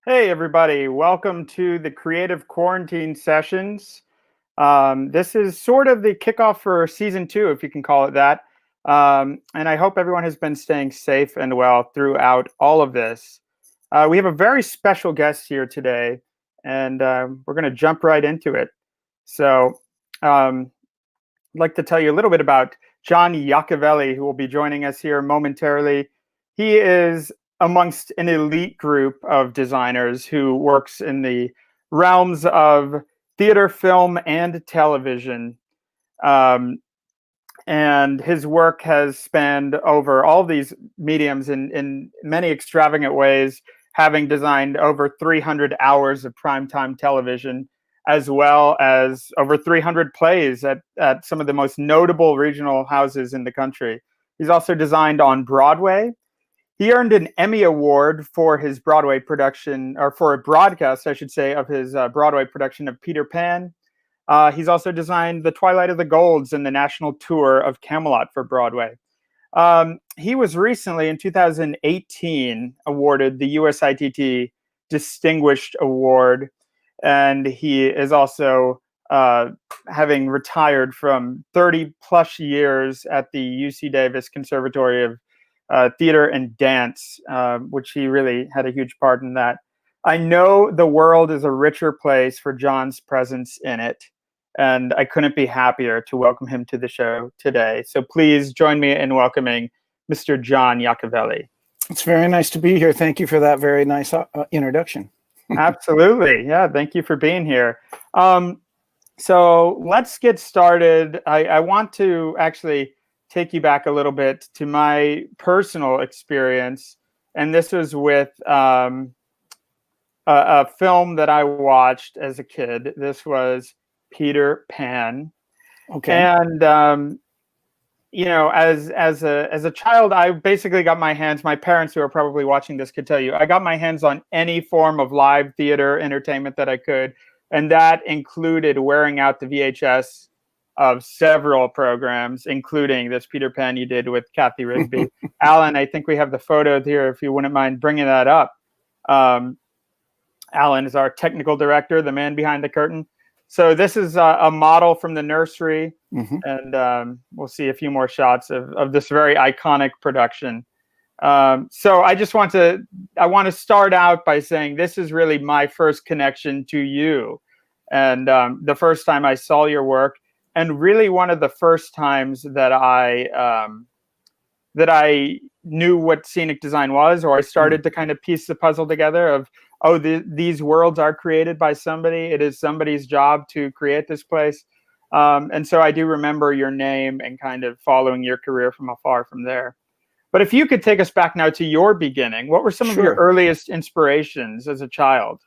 Hey, everybody. Welcome to the Creative Quarantine Sessions. This is sort of the kickoff for season 2, if you can call it that. And I hope everyone has been staying safe and well throughout all of this. We have a very special guest here today, and we're going to jump right into it. So I'd like to tell you a little bit about John Iacovelli, who will be joining us here momentarily. He is amongst an elite group of designers who works in the realms of theater, film, and television. And his work has spanned over all these mediums in many extravagant ways, having designed over 300 hours of primetime television, as well as over 300 plays at some of the most notable regional houses in the country. He's also designed on Broadway. He earned an Emmy Award for his Broadway production, or for a broadcast, I should say, of his Broadway production of Peter Pan. He's also designed The Twilight of the Golds and the national tour of Camelot for Broadway. He was recently, in 2018, awarded the USITT Distinguished Award, and he is also having retired from 30 plus years at the UC Davis Conservatory of Theater and Dance, which he really had a huge part in that. I know the world is a richer place for John's presence in it, and I couldn't be happier to welcome him to the show today. So please join me in welcoming Mr. John Iacovelli. It's very nice to be here. Thank you for that very nice introduction. Absolutely. Yeah, thank you for being here. So let's get started. I want to actually take you back a little bit to my personal experience. And this was with a film that I watched as a kid. This was Peter Pan. Okay. And, you know, as a child, I basically got my hands, my parents who are probably watching this could tell you, I got my hands on any form of live theater entertainment that I could. And that included wearing out the VHS of several programs, including this Peter Pan you did with Kathy Rigby. Alan, I think we have the photo here, if you wouldn't mind bringing that up. Alan is our technical director, the man behind the curtain. So this is a model from the nursery, and we'll see a few more shots of this very iconic production. So I want to start out by saying this is really my first connection to you, and the first time I saw your work. And really one of the first times that I knew what scenic design was, or I started to kind of piece the puzzle together of, oh, these worlds are created by somebody. It is somebody's job to create this place. And so I do remember your name and kind of following your career from afar from there. But if you could take us back now to your beginning, what were some of your earliest inspirations as a child?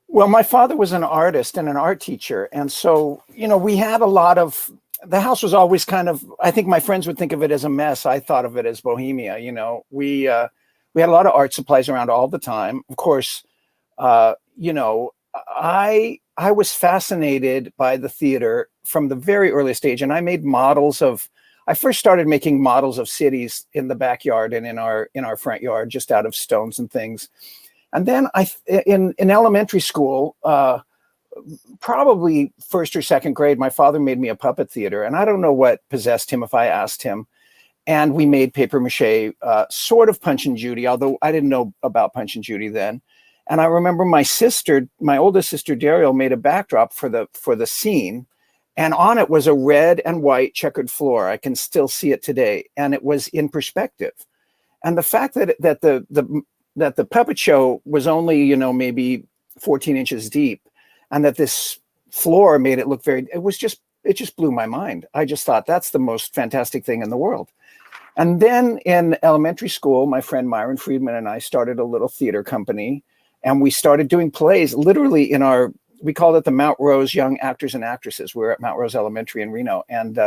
Well, my father was an artist and an art teacher. And so, you know, we had a lot of, the house was always kind of, I think my friends would think of it as a mess. I thought of it as bohemia. You know, we had a lot of art supplies around all the time. Of course, you know, I was fascinated by the theater from the very earliest age. And I made I first started making models of cities in the backyard and in our front yard, just out of stones and things. And then in elementary school, probably first or second grade, my father made me a puppet theater. And I don't know what possessed him if I asked him. and we made paper mache, sort of Punch and Judy, although I didn't know about Punch and Judy then. And I remember my oldest sister Daryl, made a backdrop for the scene, and on it was a red and white checkered floor. I can still see it today, and it was in perspective. And the fact that the puppet show was only, maybe 14 inches deep, and that this floor made it look it just blew my mind. I just thought that's the most fantastic thing in the world. And then in elementary school, my friend Myron Friedman and I started a little theater company, and we started doing plays literally we called it the Mount Rose Young Actors and Actresses. We were at Mount Rose Elementary in Reno. And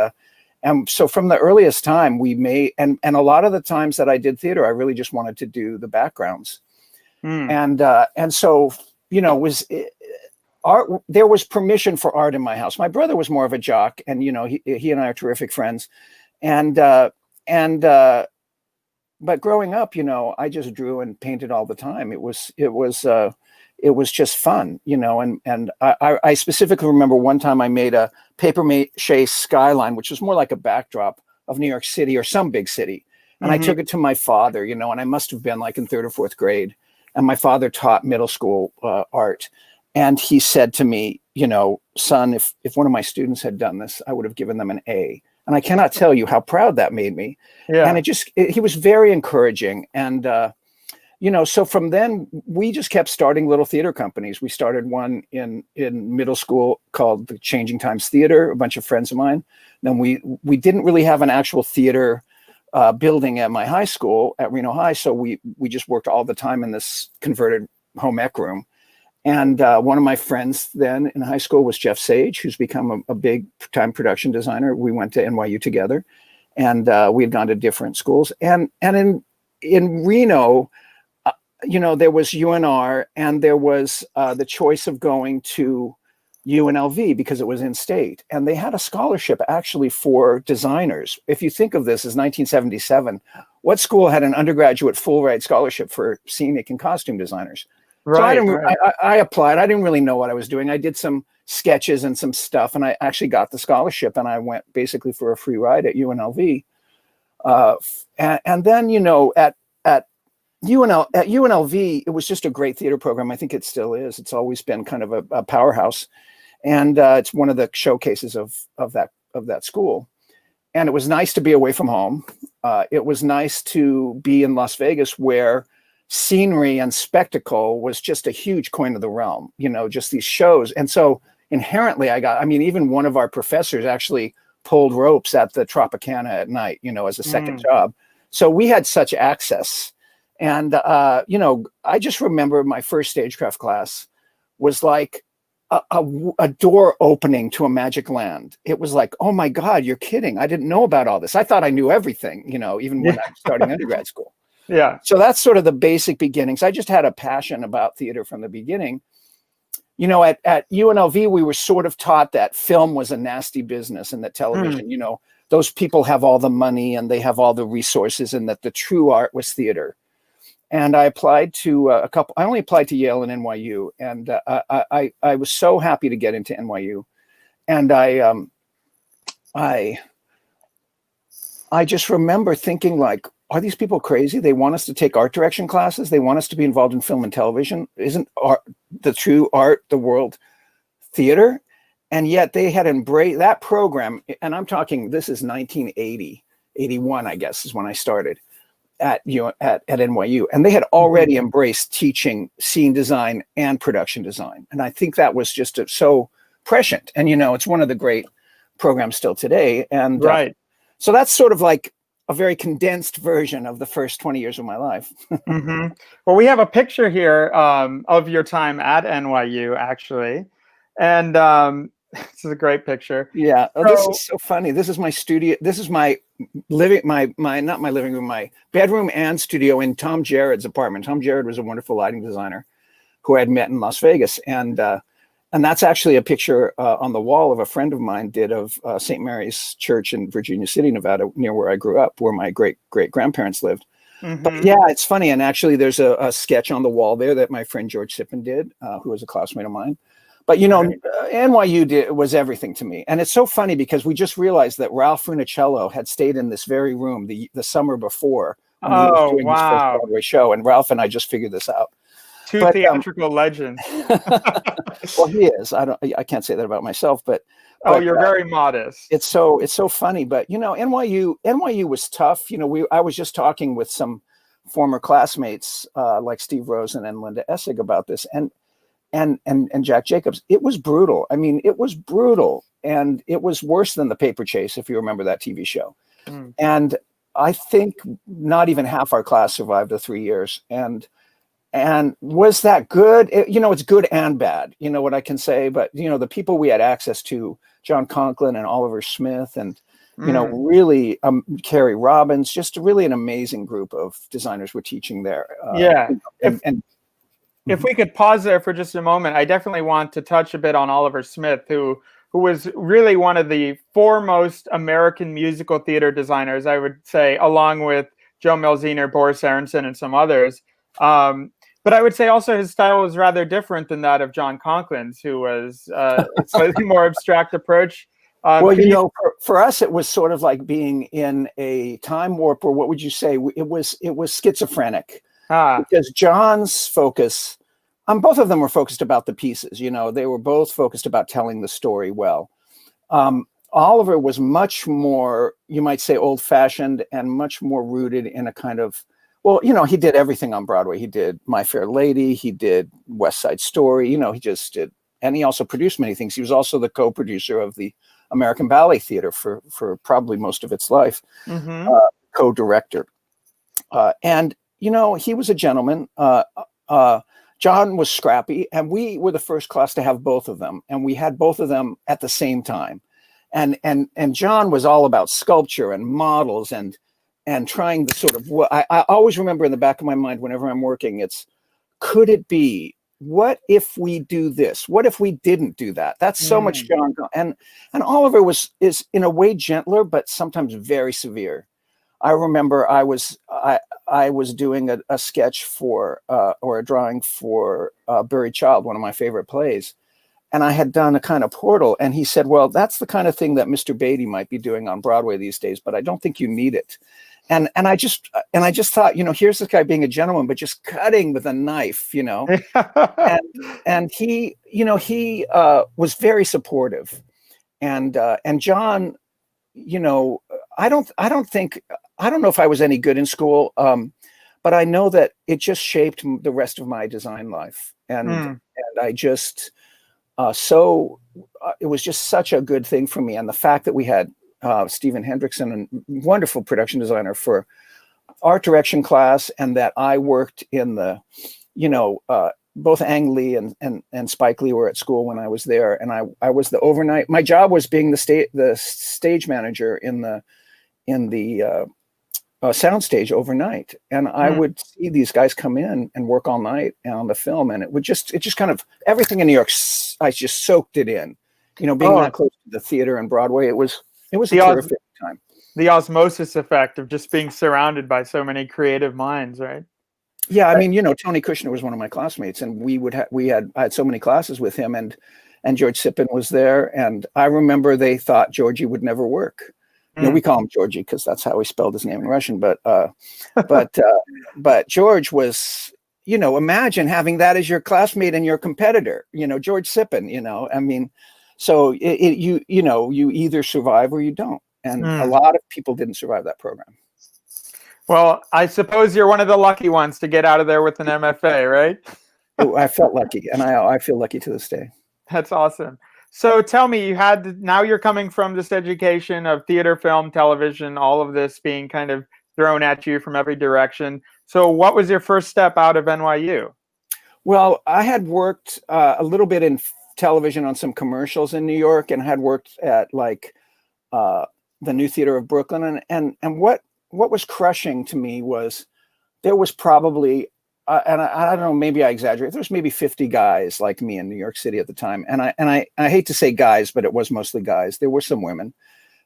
so from the earliest time we made, and a lot of the times that I did theater, I really just wanted to do the backgrounds. And so, art, there was permission for art in my house. My brother was more of a jock, and, he and I are terrific friends. But growing up, I just drew and painted all the time. It was just fun, and I specifically remember one time I made a paper mache skyline, which was more like a backdrop of New York City or some big city. And I took it to my father, and I must have been like in 3rd or 4th grade. And my father taught middle school art. And he said to me, son, if one of my students had done this, I would have given them an A. And I cannot tell you how proud that made me. Yeah. And he was very encouraging. And, so from then we just kept starting little theater companies. We started one in middle school called the Changing Times Theater, a bunch of friends of mine. Then we didn't really have an actual theater building at my high school at Reno High. So we just worked all the time in this converted home ec room. And one of my friends then in high school was Jeff Sage, who's become a big time production designer. We went to NYU together, and we had gone to different schools. And in Reno, there was UNR, and there was the choice of going to UNLV because it was in state. And they had a scholarship actually for designers. If you think of this as 1977, what school had an undergraduate full ride scholarship for scenic and costume designers? Right, so I applied. I didn't really know what I was doing. I did some sketches and some stuff, and I actually got the scholarship, and I went basically for a free ride at UNLV. And then, at UNLV, it was just a great theater program. I think it still is. It's always been kind of a powerhouse, and it's one of the showcases of that school. And it was nice to be away from home. It was nice to be in Las Vegas, where scenery and spectacle was just a huge coin of the realm, just these shows. And so inherently even one of our professors actually pulled ropes at the Tropicana at night, as a second job. So we had such access. And, I just remember my first stagecraft class was like a door opening to a magic land. It was like, oh my God, you're kidding. I didn't know about all this. I thought I knew everything, even when I was starting undergrad school. Yeah. So that's sort of the basic beginnings. I just had a passion about theater from the beginning. At UNLV, we were sort of taught that film was a nasty business, and that television, those people have all the money and they have all the resources, and that the true art was theater. And I applied to I only applied to Yale and NYU. And I was so happy to get into NYU. And I just remember thinking, like, are these people crazy? They want us to take art direction classes. They want us to be involved in film and television. Isn't art, the true art, the world theater? And yet they had embraced that program. And I'm talking, this is 1980, 81, I guess, is when I started at NYU. And they had already embraced teaching scene design and production design. And I think that was just so prescient. And, it's one of the great programs still today. And so that's sort of like a very condensed version of the first 20 years of my life. Well, we have a picture here of your time at NYU, actually. And this is a great picture. Yeah. Oh, this is so funny. This is my studio. This is my not my living room, my bedroom and studio in Tom Jared's apartment. Tom Jared was a wonderful lighting designer who I had met in Las Vegas. And that's actually a picture on the wall of a friend of mine did of St. Mary's Church in Virginia City, Nevada, near where I grew up, where my great-great-grandparents lived. But yeah, it's funny. And actually, there's a sketch on the wall there that my friend George Sippen did, who was a classmate of mine. But Right. NYU was everything to me, and it's so funny because we just realized that Ralph Funicello had stayed in this very room the summer before when he was Oh, doing his first wow. Broadway show, and Ralph and I just figured this out. Two But theatrical legends. well, he is. I can't say that about myself, but Oh, you're very modest. it's so funny. But NYU was tough. I was just talking with some former classmates like Steve Rosen and Linda Essig about this, and Jack Jacobs. It was brutal. I mean, it was brutal, and it was worse than The Paper Chase, if you remember that TV show. Mm. And I think not even half our class survived the 3 years. And was that good? It's good and bad. You know what I can say? But the people we had access to, John Conklin and Oliver Smith, and really Carrie Robbins, just really an amazing group of designers were teaching there. Yeah. If If we could pause there for just a moment, I definitely want to touch a bit on Oliver Smith, who was really one of the foremost American musical theater designers, I would say, along with Joe Melziner, Boris Aronson, and some others. But I would say also his style was rather different than that of John Conklin's, who was a slightly more abstract approach. Well, for us, it was sort of like being in a time warp, or what would you say? It was schizophrenic. Because John's focus, both of them were focused about the pieces. They were both focused about telling the story well. Oliver was much more, you might say, old-fashioned and much more rooted in a kind of, he did everything on Broadway. He did My Fair Lady. He did West Side Story. He just did, and he also produced many things. He was also the co-producer of the American Ballet Theater for probably most of its life, co-director. And he was a gentleman. John was scrappy, and we were the first class to have both of them, and we had both of them at the same time. And John was all about sculpture and models and trying to sort of. I always remember in the back of my mind whenever I'm working, could it be? What if we do this? What if we didn't do that? That's so much John. And Oliver is in a way gentler, but sometimes very severe. I remember I was doing a sketch for or a drawing for Buried Child, one of my favorite plays, and I had done a kind of portal, and he said, "Well, that's the kind of thing that Mr. Beatty might be doing on Broadway these days, but I don't think you need it." And I just thought, here's this guy being a gentleman, but just cutting with a knife, and he was very supportive, and John, I don't know if I was any good in school, but I know that it just shaped the rest of my design life, and I just it was just such a good thing for me, and the fact that we had Stephen Hendrickson, a wonderful production designer, for art direction class, and that I worked in the, both Ang Lee and Spike Lee were at school when I was there, and I was the overnight. My job was being the stage manager in the soundstage overnight, and I would see these guys come in and work all night on the film, and it just kind of everything in New York. I just soaked it in, being that close to the theater and Broadway. It was a terrific time. The osmosis effect of just being surrounded by so many creative minds, right? Yeah, I mean, Tony Kushner was one of my classmates, and I had so many classes with him, and George Sippen was there, and I remember they thought Georgie would never work. We call him Georgie because that's how he spelled his name in Russian. But George was, imagine having that as your classmate and your competitor. George Sippen. I mean, so you either survive or you don't, and a lot of people didn't survive that program. Well, I suppose you're one of the lucky ones to get out of there with an MFA, right? I felt lucky, and I feel lucky to this day. That's awesome. So tell me, now you're coming from this education of theater, film, television, all of this being kind of thrown at you from every direction. So what was your first step out of NYU? Well, I had worked a little bit in television on some commercials in New York, and had worked at the New Theater of Brooklyn. And what was crushing to me was there was probably, and I don't know, maybe I exaggerate, there was maybe 50 guys like me in New York City at the time. And I hate to say guys, but it was mostly guys. There were some women,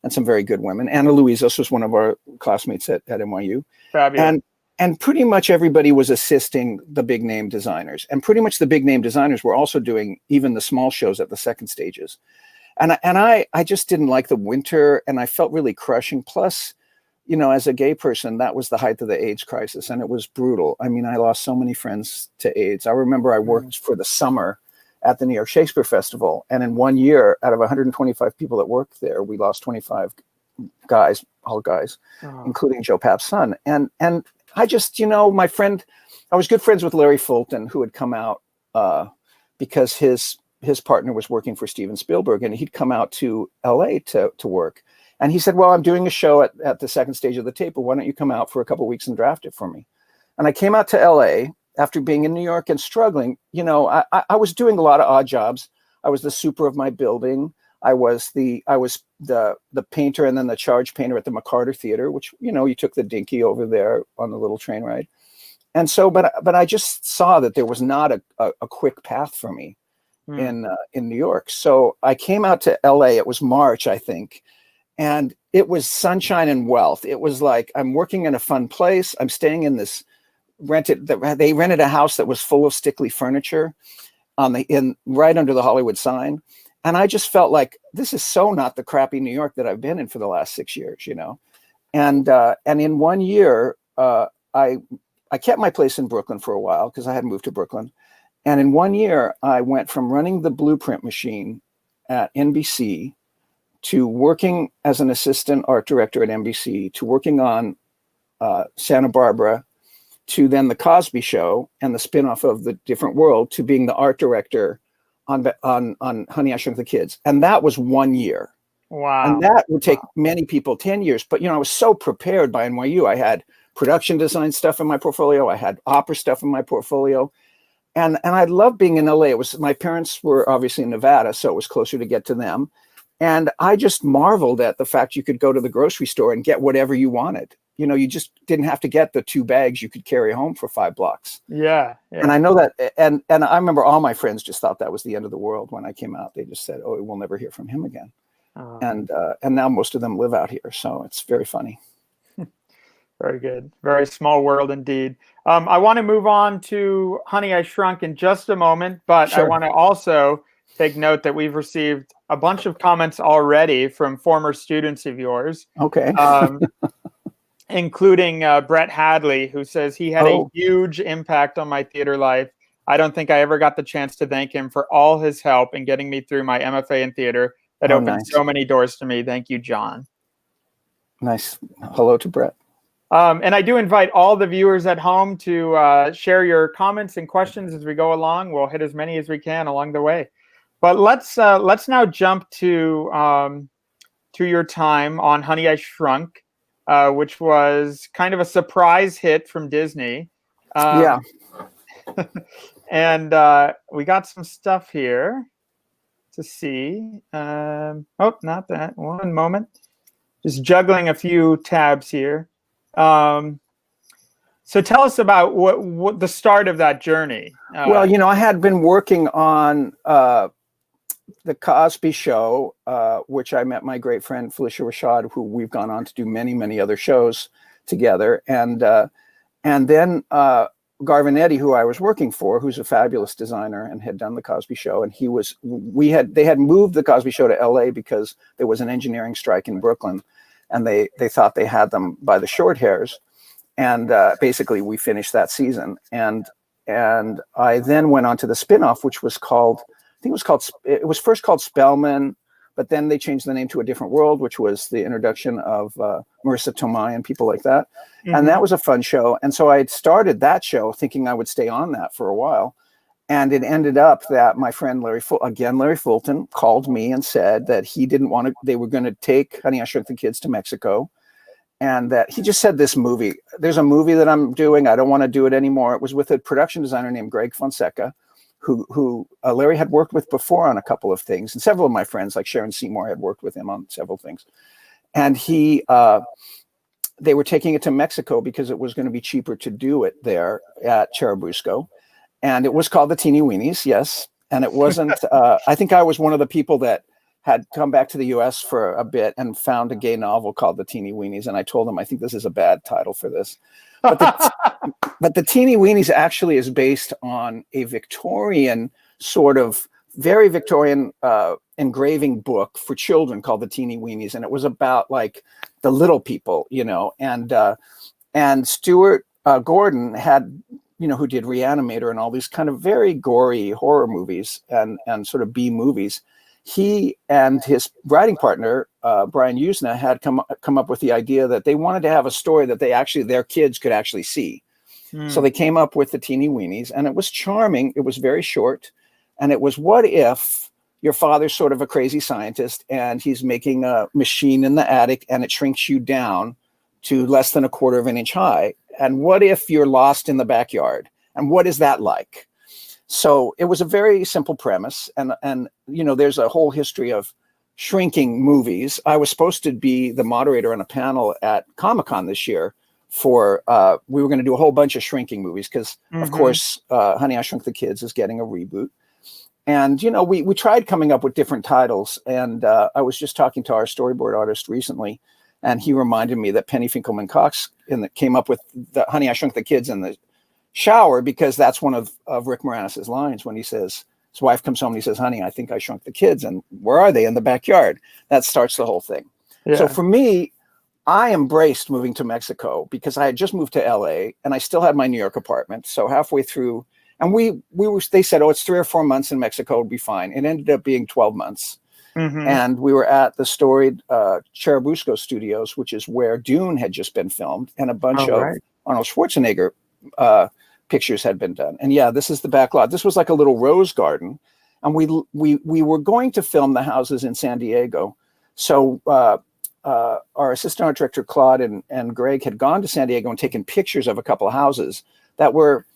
and some very good women. Anna Luizos was one of our classmates at NYU. Fabulous. and pretty much everybody was assisting the big name designers, and pretty much the big name designers were also doing even the small shows at the second stages. And I just didn't like the winter, and I felt really crushing. Plus, you know, as a gay person, that was the height of the AIDS crisis, and it was brutal. I mean, I lost so many friends to AIDS. I remember I worked for the summer at the New York Shakespeare Festival, and in 1 year, out of 125 people that worked there, we lost 25 guys, all guys, including Joe Papp's son. And I just, you know, I was good friends with Larry Fulton, who had come out because his partner was working for Steven Spielberg, and he'd come out to LA to work. And he said, well, I'm doing a show at the second stage of the tape, but why don't you come out for a couple of weeks and draft it for me? And I came out to LA after being in New York and struggling. You know, I was doing a lot of odd jobs. I was the super of my building. I was the painter and then the charge painter at the McCarter Theater, which, you know, you took the dinky over there on the little train ride. And so, but I just saw that there was not a quick path for me in New York. So I came out to LA. It was March, I think. And it was sunshine and wealth. It was like, I'm working in a fun place. I'm staying in this they rented a house that was full of stickly furniture right under the Hollywood sign. And I just felt like this is so not the crappy New York that I've been in for the last 6 years, you know? And in 1 year, I kept my place in Brooklyn for a while because I had moved to Brooklyn. And in 1 year, I went from running the blueprint machine at NBC to working as an assistant art director at NBC, to working on Santa Barbara, to then the Cosby Show and the spinoff of The Different World, to being the art director on Honey, I Shrunk the Kids. And that was 1 year. Wow. And that would take many people 10 years. But, you know, I was so prepared by NYU. I had production design stuff in my portfolio. I had opera stuff in my portfolio. And I loved being in LA. My parents were obviously in Nevada, so it was closer to get to them. And I just marveled at the fact you could go to the grocery store and get whatever you wanted. You know, you just didn't have to get the 2 bags you could carry home for 5 blocks. Yeah. And I know that, and I remember all my friends just thought that was the end of the world when I came out. They just said, "Oh, we'll never hear from him again." And now most of them live out here, so it's very funny. Very good. Very small world indeed. I want to move on to Honey, I Shrunk in just a moment, but Sure. I want to also take note that we've received a bunch of comments already from former students of yours. Okay. Including Brett Hadley, who says he had a huge impact on my theater life. I don't think I ever got the chance to thank him for all his help in getting me through my MFA in theater. That opened so many doors to me. Thank you, John. Nice. Hello to Brett. And I do invite all the viewers at home to share your comments and questions as we go along. We'll hit as many as we can along the way. But let's now jump to your time on Honey, I Shrunk, which was kind of a surprise hit from Disney. Yeah. And we got some stuff here to see. Oh, not that. One moment. Just juggling a few tabs here. So tell us about what the start of that journey. Well, you know, I had been working on the Cosby Show, which I met my great friend Felicia Rashad, who we've gone on to do many, many other shows together. And then Garvin Eddy, who I was working for, who's a fabulous designer and had done the Cosby Show. And they had moved the Cosby Show to LA because there was an engineering strike in Brooklyn, and they thought they had them by the short hairs. And basically we finished that season. And I then went on to the spinoff, which was called, it was first called Spellman, but then they changed the name to A Different World, which was the introduction of Marissa Tomei and people like that. Mm-hmm. And that was a fun show. And so I had started that show thinking I would stay on that for a while. And it ended up that my friend Larry Fulton called me and said that he didn't want to, they were going to take Honey, I Shrunk the Kids to Mexico. And that he just said, this movie, there's a movie that I'm doing. I don't want to do it anymore. It was with a production designer named Greg Fonseca, who Larry had worked with before on a couple of things. And several of my friends, like Sharon Seymour, had worked with him on several things. And they were taking it to Mexico because it was going to be cheaper to do it there at Churubusco. And it was called the Teeny Weenies, yes. And it wasn't, I think I was one of the people that had come back to the US for a bit and found a gay novel called The Teeny Weenies. And I told him, I think this is a bad title for this. But the Teeny Weenies actually is based on a Victorian sort of very Victorian engraving book for children called The Teeny Weenies. And it was about like the little people, you know, and Stuart Gordon had, you know, who did Reanimator and all these kind of very gory horror movies and sort of B movies. He and his writing partner, Brian Usna, had come up with the idea that they wanted to have a story that their kids could actually see. So they came up with The Teeny Weenies, and it was charming. It was very short. And it was, what if your father's sort of a crazy scientist and he's making a machine in the attic and it shrinks you down to less than 1/4 of an inch high? And what if you're lost in the backyard? And what is that like? So it was a very simple premise. And you know, there's a whole history of shrinking movies. I was supposed to be the moderator on a panel at Comic-Con this year for, we were going to do a whole bunch of shrinking movies because, of course, Honey, I Shrunk the Kids is getting a reboot. And, you know, we tried coming up with different titles. And I was just talking to our storyboard artist recently, and he reminded me that Penny Finkelman-Cox came up with the Honey, I Shrunk the Kids in the shower, because that's one of Rick Moranis' lines when he says, his wife comes home and he says, honey, I think I shrunk the kids. And where are they? In the backyard. That starts the whole thing. Yeah. So for me, I embraced moving to Mexico because I had just moved to LA and I still had my New York apartment. So halfway through, and they said, oh, it's 3 or 4 months in Mexico, it'll be fine. It ended up being 12 months. And we were at the storied Churubusco Studios, which is where Dune had just been filmed, and a bunch of Arnold Schwarzenegger pictures had been done. And yeah, this is the back lot. This was like a little rose garden. And we were going to film the houses in San Diego. So our assistant art director, Claude and Greg, had gone to San Diego and taken pictures of a couple of houses that were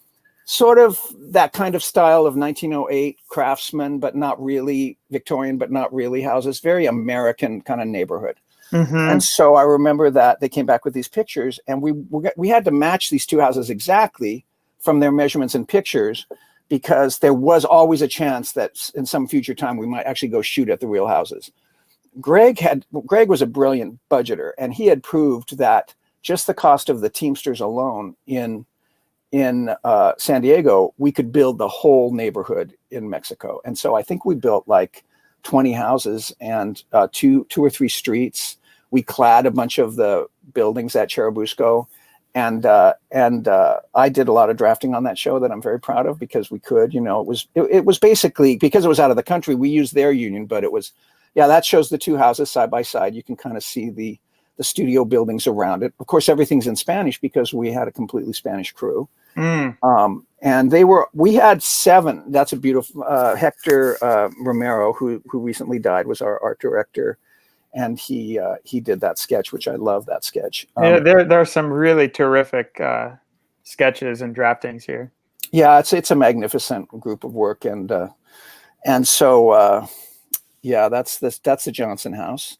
sort of that kind of style of 1908 craftsman, but not really Victorian, but not really houses, very American kind of neighborhood. And so I remember that they came back with these pictures, and we had to match these two houses exactly from their measurements and pictures, because there was always a chance that in some future time we might actually go shoot at the real houses. Greg was a brilliant budgeter, and he had proved that just the cost of the Teamsters alone in San Diego, we could build the whole neighborhood in Mexico. And so I think we built like 20 houses and two or three streets. We clad a bunch of the buildings at Churubusco. And I did a lot of drafting on that show that I'm very proud of, because we could, you know, it was basically, because it was out of the country, we used their union, but it was, yeah, that shows the two houses side by side. You can kind of see the studio buildings around it. Of course, everything's in Spanish because we had a completely Spanish crew. And we had 7. That's a beautiful, Hector Romero, who recently died, was our art director. And he did that sketch, which I love that sketch. Yeah, there are some really terrific sketches and draftings here. Yeah, it's a magnificent group of work, and so yeah, that's the Johnson house,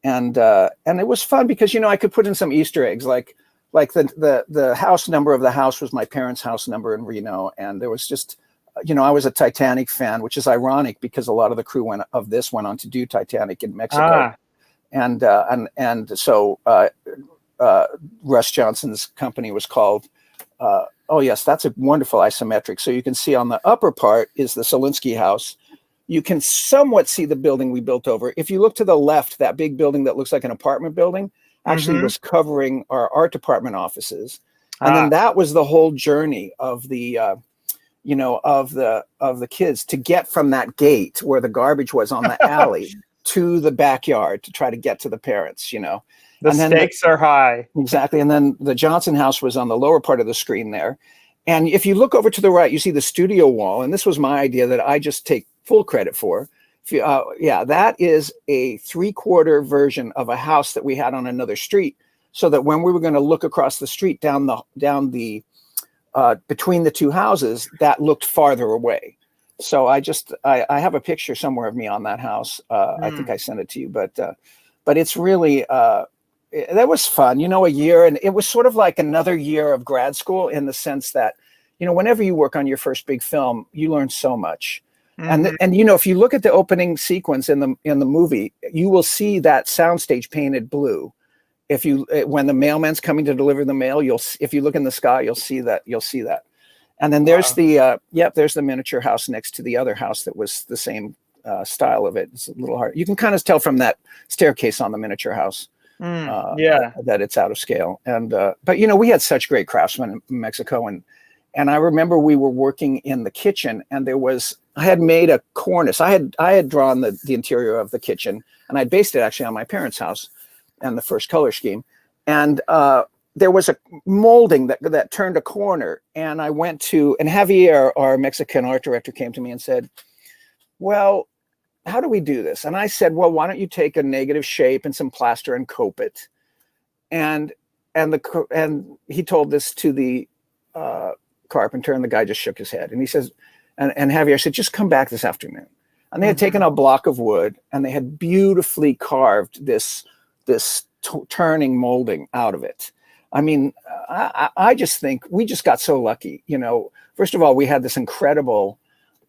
and it was fun because, you know, I could put in some Easter eggs, like the house number of the house was my parents' house number in Reno, and there was just, you know, I was a Titanic fan, which is ironic because a lot of the crew went on to do Titanic in Mexico. And so Russ Johnson's company was called, oh yes, that's a wonderful isometric. So you can see on the upper part is the Solinsky house. You can somewhat see the building we built over. If you look to the left, that big building that looks like an apartment building actually was covering our art department offices. And then that was the whole journey of the, you know, of the kids to get from that gate where the garbage was on the alley to the backyard to try to get to the parents, you know. The stakes are high. Exactly. And then the Johnson house was on the lower part of the screen there. And if you look over to the right, you see the studio wall. And this was my idea that I just take full credit for. Yeah, that is a 3/4 version of a house that we had on another street. So that when we were going to look across the street down the between the two houses, that looked farther away. So I have a picture somewhere of me on that house. I think I sent it to you, but it's really, that was fun, you know, a year. And it was sort of like another year of grad school in the sense that, you know, whenever you work on your first big film, you learn so much. And you know, if you look at the opening sequence in the movie, you will see that soundstage painted blue. If you when the mailman's coming to deliver the mail, if you look in the sky, you'll see that. And then there's there's the miniature house next to the other house that was the same style of it. It's a little hard. You can kind of tell from that staircase on the miniature house that it's out of scale. And but you know, we had such great craftsmen in Mexico, and I remember we were working in the kitchen, and I had made a cornice. I had drawn the interior of the kitchen, and I'd based it actually on my parents' house and the first color scheme. And there was a molding that turned a corner, and I went to, and Javier, our Mexican art director, came to me and said, well, how do we do this? And I said, well, why don't you take a negative shape and some plaster and cope it? And he told this to the carpenter, and the guy just shook his head. And he says, and Javier said, just come back this afternoon. And they had taken a block of wood, and they had beautifully carved this turning molding out of it. I mean, I just think we just got so lucky. You know, first of all, we had this incredible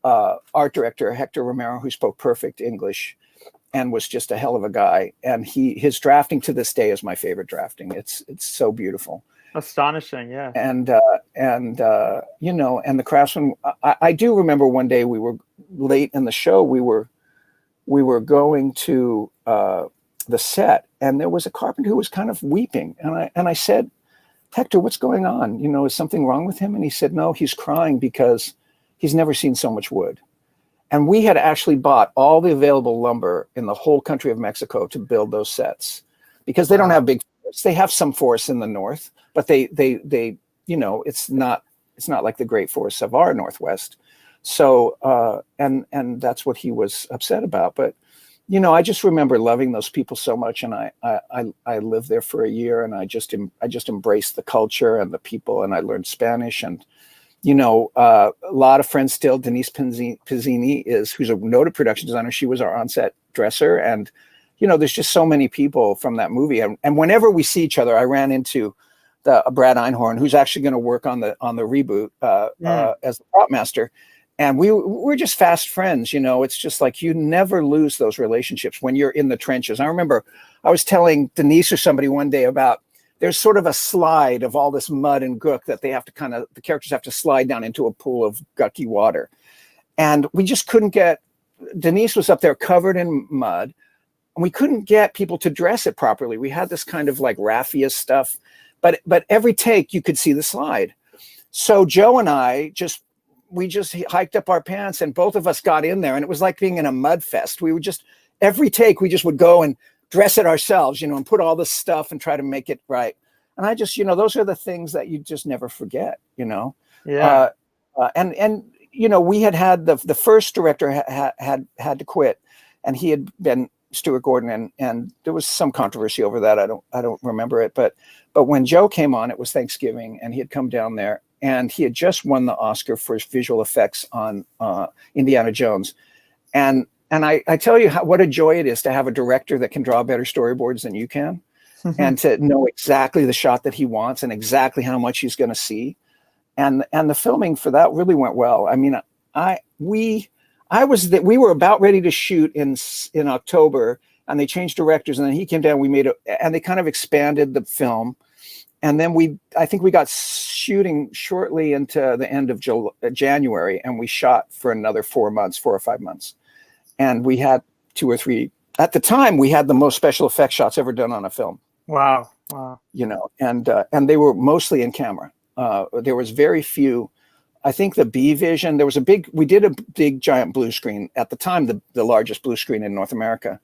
art director, Hector Romero, who spoke perfect English and was just a hell of a guy. And his drafting to this day is my favorite drafting. It's so beautiful. Astonishing, yeah. And you know, and the craftsman, I do remember one day we were late in the show. We were going to the set, and there was a carpenter who was kind of weeping. And I said, Hector, what's going on? You know, is something wrong with him? And he said, no, he's crying because he's never seen so much wood. And we had actually bought all the available lumber in the whole country of Mexico to build those sets, because they don't have big forests. They have some forests in the north, but they you know, it's not like the great forests of our Northwest. So and that's what he was upset about. But you know, I just remember loving those people so much, and I lived there for a year, and I just embraced the culture and the people, and I learned Spanish. And you know, a lot of friends still. Denise Pizzini who's a noted production designer. She was our on-set dresser, and you know, there's just so many people from that movie. And whenever we see each other, I ran into Brad Einhorn, who's actually going to work on the reboot as the prop master. And we're just fast friends, you know. It's just like you never lose those relationships when you're in the trenches. I remember I was telling Denise or somebody one day about there's sort of a slide of all this mud and gook that they have to the characters have to slide down into a pool of gucky water. And we just couldn't Denise was up there covered in mud, and we couldn't get people to dress it properly. We had this kind of like raffia stuff, but every take you could see the slide. So Joe and I we just hiked up our pants, and both of us got in there, and it was like being in a mud fest. We would just, every take, we just would go and dress it ourselves, you know, and put all this stuff and try to make it right. And I just, you know, those are the things that you just never forget, you know? Yeah. And you know, we had the first director had to quit, and he had been Stuart Gordon, and there was some controversy over that. I don't remember it, but when Joe came on, it was Thanksgiving, and he had come down there, and he had just won the Oscar for his visual effects on Indiana Jones. And I tell you what a joy it is to have a director that can draw better storyboards than you can, and to know exactly the shot that he wants and exactly how much he's going to see. And the filming for that really went well. I mean, we were about ready to shoot in October, and they changed directors, and then he came down. And they kind of expanded the film. And then I think we got shooting shortly into the end of January, and we shot for another 4 or 5 months. And we had 2 or 3, at the time, we had the most special effects shots ever done on a film. Wow. You know, and they were mostly in camera. There was very few. I think the B Vision, we did a big giant blue screen at the time, the largest blue screen in North America.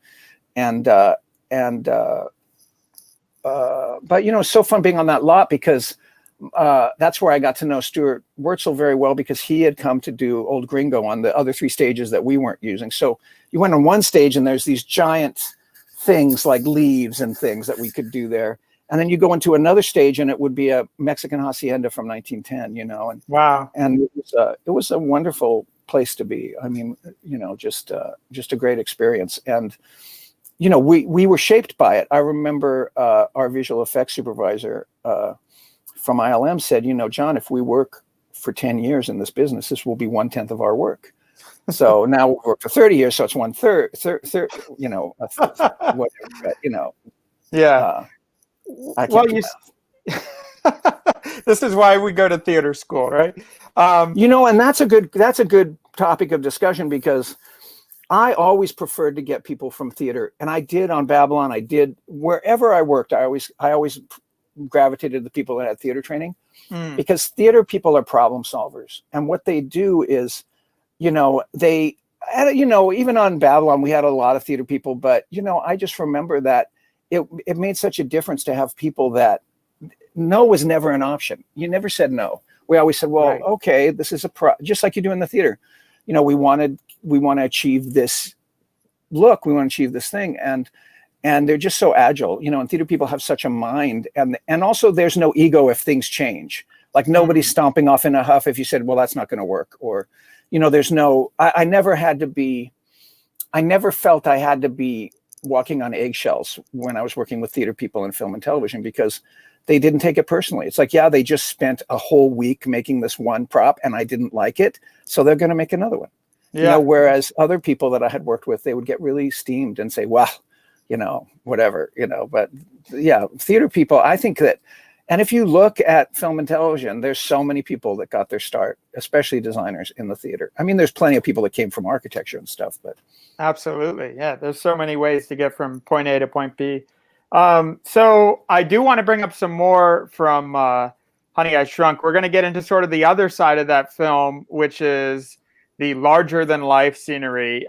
But you know, it's so fun being on that lot, because that's where I got to know Stuart Wurtzel very well, because he had come to do Old Gringo on the other 3 stages that we weren't using. So you went on one stage, and there's these giant things like leaves and things that we could do there. And then you go into another stage, and it would be a Mexican hacienda from 1910, you know. And wow. And it was a wonderful place to be. I mean, you know, just a great experience. And you know, we were shaped by it. I remember our visual effects supervisor from ILM said, you know, John, if we work for 10 years in this business, this will be 1/10 of our work. So now we work for 30 years, so it's one third, you know, whatever, but, you know, Yeah. I Well, can't do this is why we go to theater school, right? You know, and that's a good topic of discussion, because I always preferred to get people from theater, and I did on Babylon. I did wherever I worked. I always gravitated to the people that had theater training, because theater people are problem solvers, and what they do is, you know, even on Babylon we had a lot of theater people, but you know, I just remember that it made such a difference to have people that no was never an option. You never said no. We always said, well, okay, this is just like you do in the theater. You know, we want to achieve this look, we want to achieve this thing, and they're just so agile, you know. And theater people have such a mind, and also there's no ego if things change. Like nobody's stomping off in a huff if you said, well, that's not going to work, or, you know, there's no. I never felt I had to be walking on eggshells when I was working with theater people in film and television, because they didn't take it personally. It's like, yeah, they just spent a whole week making this one prop and I didn't like it, so they're going to make another one. Yeah. You know, whereas other people that I had worked with, they would get really steamed and say, well, you know, whatever, you know. But yeah, theater people, I think that, and if you look at film and television, there's so many people that got their start, especially designers, in the theater. I mean, there's plenty of people that came from architecture and stuff, but. Absolutely. Yeah. There's so many ways to get from point A to point B. So I do want to bring up some more from Honey, I Shrunk. We're going to get into sort of the other side of that film, which is the larger than life scenery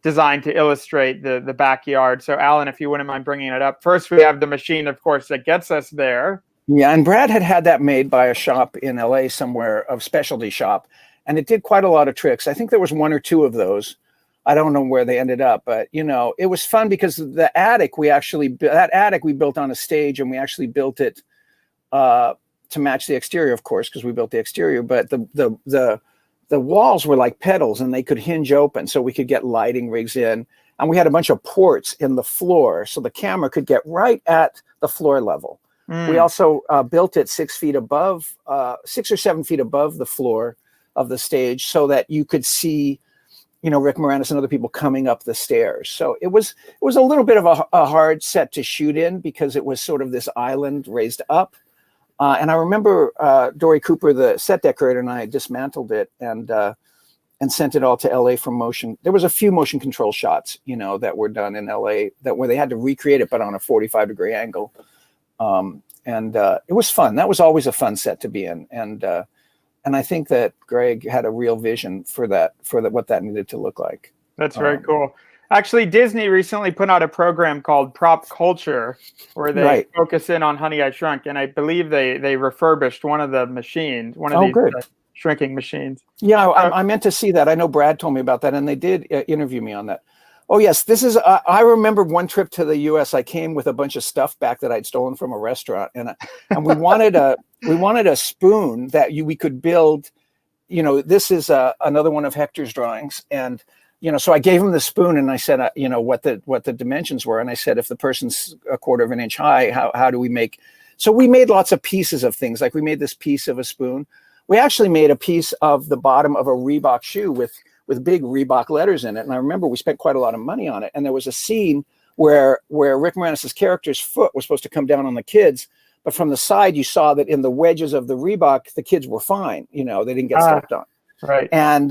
designed to illustrate the backyard. So Alan, if you wouldn't mind bringing it up. First, we have the machine, of course, that gets us there. Yeah, and Brad had that made by a shop in LA somewhere, a specialty shop, and it did quite a lot of tricks. I think there was one or two of those. I don't know where they ended up, but you know, it was fun because the attic we built on a stage, and we actually built it to match the exterior, of course, because we built the exterior. But the walls were like pedals, and they could hinge open, so we could get lighting rigs in, and we had a bunch of ports in the floor, so the camera could get right at the floor level. We also built it 6 or 7 feet above the floor of the stage, so that you could see, you know, Rick Moranis and other people coming up the stairs. So it was a little bit of a hard set to shoot in, because it was sort of this island raised up. And I remember Dory Cooper, the set decorator, and I dismantled it and sent it all to LA for motion. There was a few motion control shots, you know, that were done in LA where they had to recreate it, but on a 45-degree angle. And it was fun. That was always a fun set to be in. And I think that Greg had a real vision for what that needed to look like. That's very cool. Actually, Disney recently put out a program called Prop Culture, where they focus in on Honey, I Shrunk. And I believe they refurbished one of the machines, one of these shrinking machines. Yeah, I meant to see that. I know Brad told me about that, and they did interview me on that. Oh yes, this is. I remember one trip to the U.S. I came with a bunch of stuff back that I'd stolen from a restaurant, and we wanted a spoon that we could build. You know, this is another one of Hector's drawings, and you know, so I gave him the spoon, and I said, you know, what the dimensions were, and I said, if the person's a quarter of an inch high, how do we make? So we made lots of pieces of things. Like we made this piece of a spoon. We actually made a piece of the bottom of a Reebok shoe with big Reebok letters in it. And I remember we spent quite a lot of money on it. And there was a scene where Rick Moranis' character's foot was supposed to come down on the kids, but from the side you saw that in the wedges of the Reebok, the kids were fine. You know, they didn't get stepped on. Right. And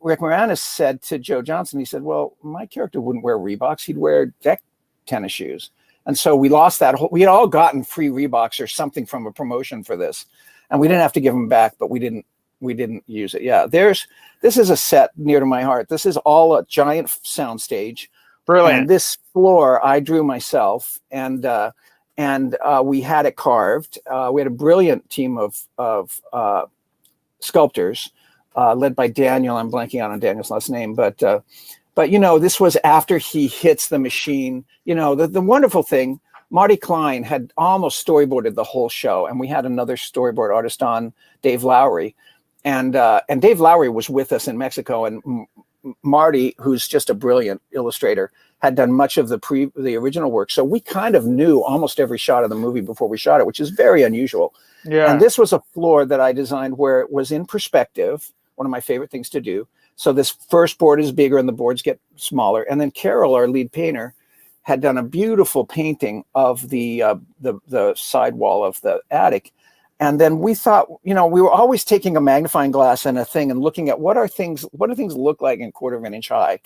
Rick Moranis said to Joe Johnson, he said, well, my character wouldn't wear Reeboks. He'd wear deck tennis shoes. And so we lost that we had all gotten free Reeboks or something from a promotion for this. And we didn't have to give them back, but we didn't use it. Yeah, this is a set near to my heart. This is all a giant sound stage. Brilliant. And this floor I drew myself, and we had it carved. We had a brilliant team of sculptors led by Daniel. I'm blanking out on Daniel's last name, but you know, this was after he hits the machine. You know, the wonderful thing, Marty Klein had almost storyboarded the whole show, and we had another storyboard artist on, Dave Lowry. And Dave Lowry was with us in Mexico, and Marty, who's just a brilliant illustrator, had done much of the original work. So we kind of knew almost every shot of the movie before we shot it, which is very unusual. Yeah. And this was a floor that I designed where it was in perspective, one of my favorite things to do. So this first board is bigger and the boards get smaller. And then Carol, our lead painter, had done a beautiful painting of the side wall of the attic. And then we thought, we were always taking a magnifying glass and a thing and looking at what do things look like in 1/4 of an inch high,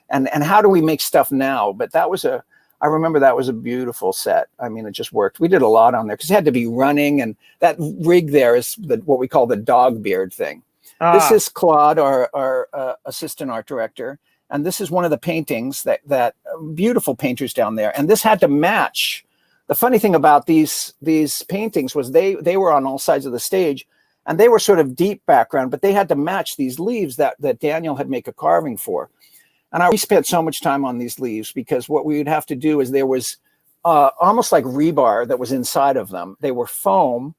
and how do we make stuff now? But I remember that was a beautiful set. I mean, it just worked. We did a lot on there because it had to be running, and that rig there is what we call the dog beard thing. This is Claude, our assistant art director, and this is one of the paintings that beautiful painters down there. And this had to match. The funny thing about these paintings was they were on all sides of the stage, and they were sort of deep background, but they had to match these leaves that Daniel had made a carving for. And we spent so much time on these leaves because what we would have to do is there was almost like rebar that was inside of them. They were foam.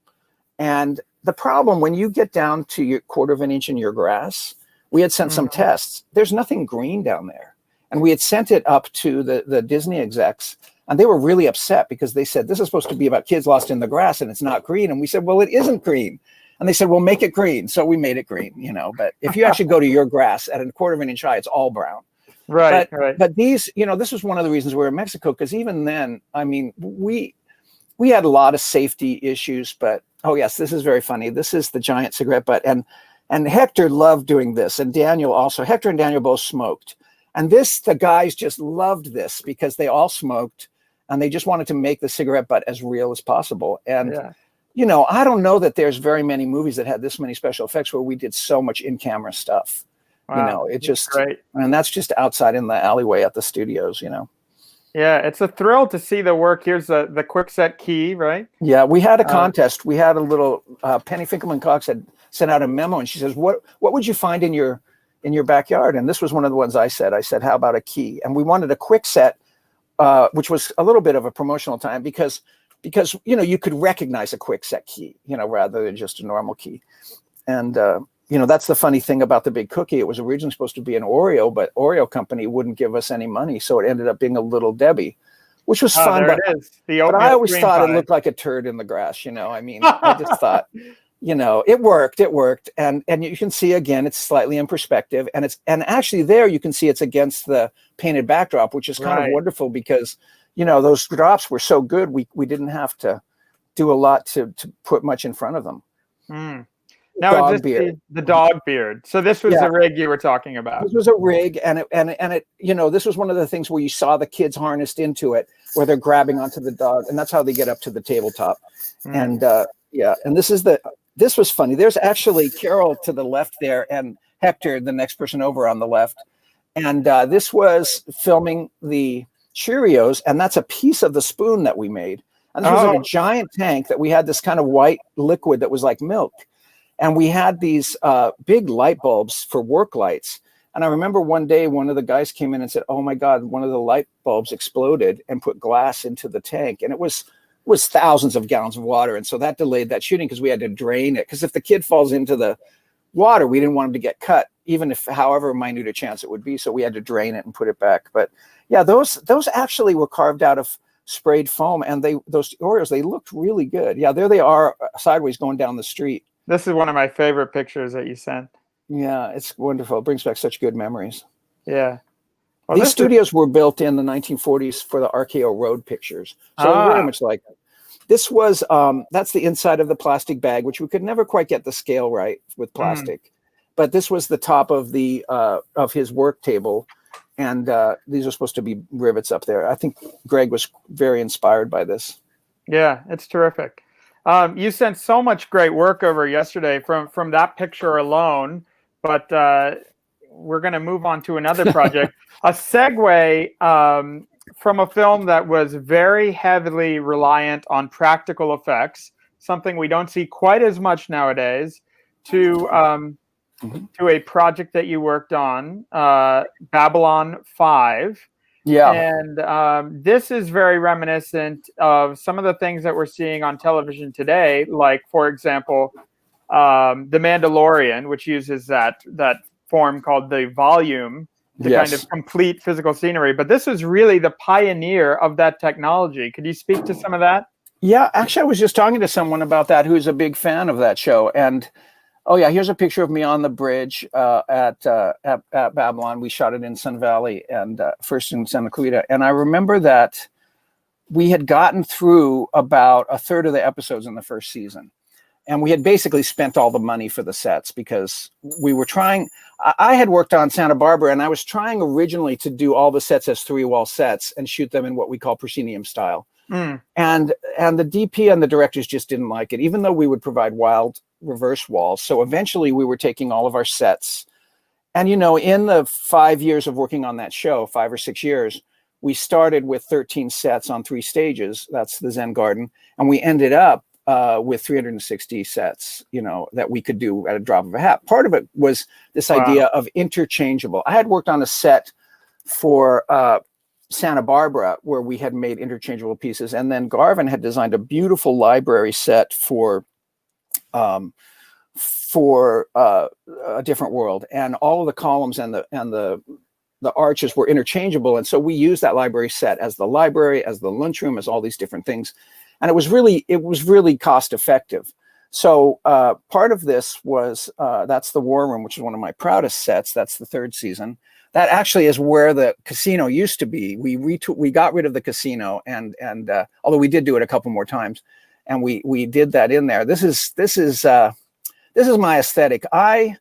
And the problem when you get down to your 1/4 of an inch in your grass, we had sent some tests. There's nothing green down there. And we had sent it up to the Disney execs. And they were really upset because they said, this is supposed to be about kids lost in the grass and it's not green. And we said, well, it isn't green. And they said, well, make it green. So we made it green, but if you actually go to your grass at a 1/4 of an inch high, it's all brown. Right. But these, this was one of the reasons we were in Mexico, because even then, I mean, we had a lot of safety issues, but, oh yes, this is very funny. This is the giant cigarette butt. And Hector loved doing this. And Daniel also. Hector and Daniel both smoked. And the guys just loved this because they all smoked. And they just wanted to make the cigarette butt as real as possible. And, I don't know that there's very many movies that had this many special effects where we did so much in-camera stuff. Wow, it just, great. And that's just outside in the alleyway at the studios, Yeah, it's a thrill to see the work. Here's the quick set key, right? Yeah, we had a contest. We had a little, Penny Finkelman-Cox had sent out a memo and she says, what would you find in your backyard? And this was one of the ones I said, how about a key? And we wanted a quick set, which was a little bit of a promotional time because you could recognize a quick set key, rather than just a normal key. And that's the funny thing about the big cookie. It was originally supposed to be an Oreo, but Oreo company wouldn't give us any money, so it ended up being a Little Debbie, which was fun. There it is. But I always thought it looked like a turd in the grass. I mean, I just thought, it worked. And you can see again, it's slightly in perspective, and actually there you can see it's against the painted backdrop, which is kind of wonderful because those drops were so good we didn't have to do a lot to put much in front of them. Now the dog beard. So this was the rig you were talking about. This was a rig, and it this was one of the things where you saw the kids harnessed into it, where they're grabbing onto the dog, and that's how they get up to the tabletop. And and this was funny. There's actually Carol to the left there, and Hector, the next person over on the left, and this was filming the Cheerios, and that's a piece of the spoon that we made. And this was in a giant tank that we had this kind of white liquid that was like milk. And we had these big light bulbs for work lights. And I remember one day, one of the guys came in and said, oh my God, one of the light bulbs exploded and put glass into the tank. And it was thousands of gallons of water. And so that delayed that shooting because we had to drain it. Because if the kid falls into the water, we didn't want him to get cut, even if however minute a chance it would be. So we had to drain it and put it back. But yeah, those actually were carved out of sprayed foam. And those Oreos, they looked really good. Yeah, there they are sideways going down the street. This is one of my favorite pictures that you sent. Yeah, it's wonderful. It brings back such good memories. Yeah. Well, these studios were built in the 1940s for the RKO Road pictures. So very much like it. This was, that's the inside of the plastic bag, which we could never quite get the scale right with plastic. But this was the top of of his work table. And these are supposed to be rivets up there. I think Greg was very inspired by this. Yeah, it's terrific. You sent so much great work over yesterday from that picture alone, but we're going to move on to another project, a Segway from a film that was very heavily reliant on practical effects, something we don't see quite as much nowadays, to a project that you worked on, Babylon 5. Yeah. And this is very reminiscent of some of the things that we're seeing on television today, like, for example, The Mandalorian, which uses that form called the volume to kind of complete physical scenery. But this is really the pioneer of that technology. Could you speak to some of that? Yeah, actually, I was just talking to someone about that who's a big fan of that show. And Oh yeah, here's a picture of me on the bridge at Babylon. We shot it in Sun Valley and first in Santa Clarita. And I remember that we had gotten through about a third of the episodes in the first season. And we had basically spent all the money for the sets because we were trying. I had worked on Santa Barbara, and I was trying originally to do all the sets as 3-wall sets and shoot them in what we call proscenium style. And the DP and the directors just didn't like it, even though we would provide wild reverse walls. So eventually we were taking all of our sets. And, in the 5 years of working on that show, 5 or 6 years, we started with 13 sets on 3 stages. That's the Zen Garden. And we ended up with 360 sets, that we could do at a drop of a hat. Part of it was this idea of interchangeable. I had worked on a set for Santa Barbara where we had made interchangeable pieces. And then Garvin had designed a beautiful library set for A Different World. And all of the columns and the arches were interchangeable. And so we used that library set as the library, as the lunchroom, as all these different things. And it was really cost effective. So part of this was that's the War Room, which is one of my proudest sets. That's the 3rd season. That actually is where the casino used to be. We got rid of the casino, and although we did do it a couple more times, and we did that in there. This is my aesthetic. I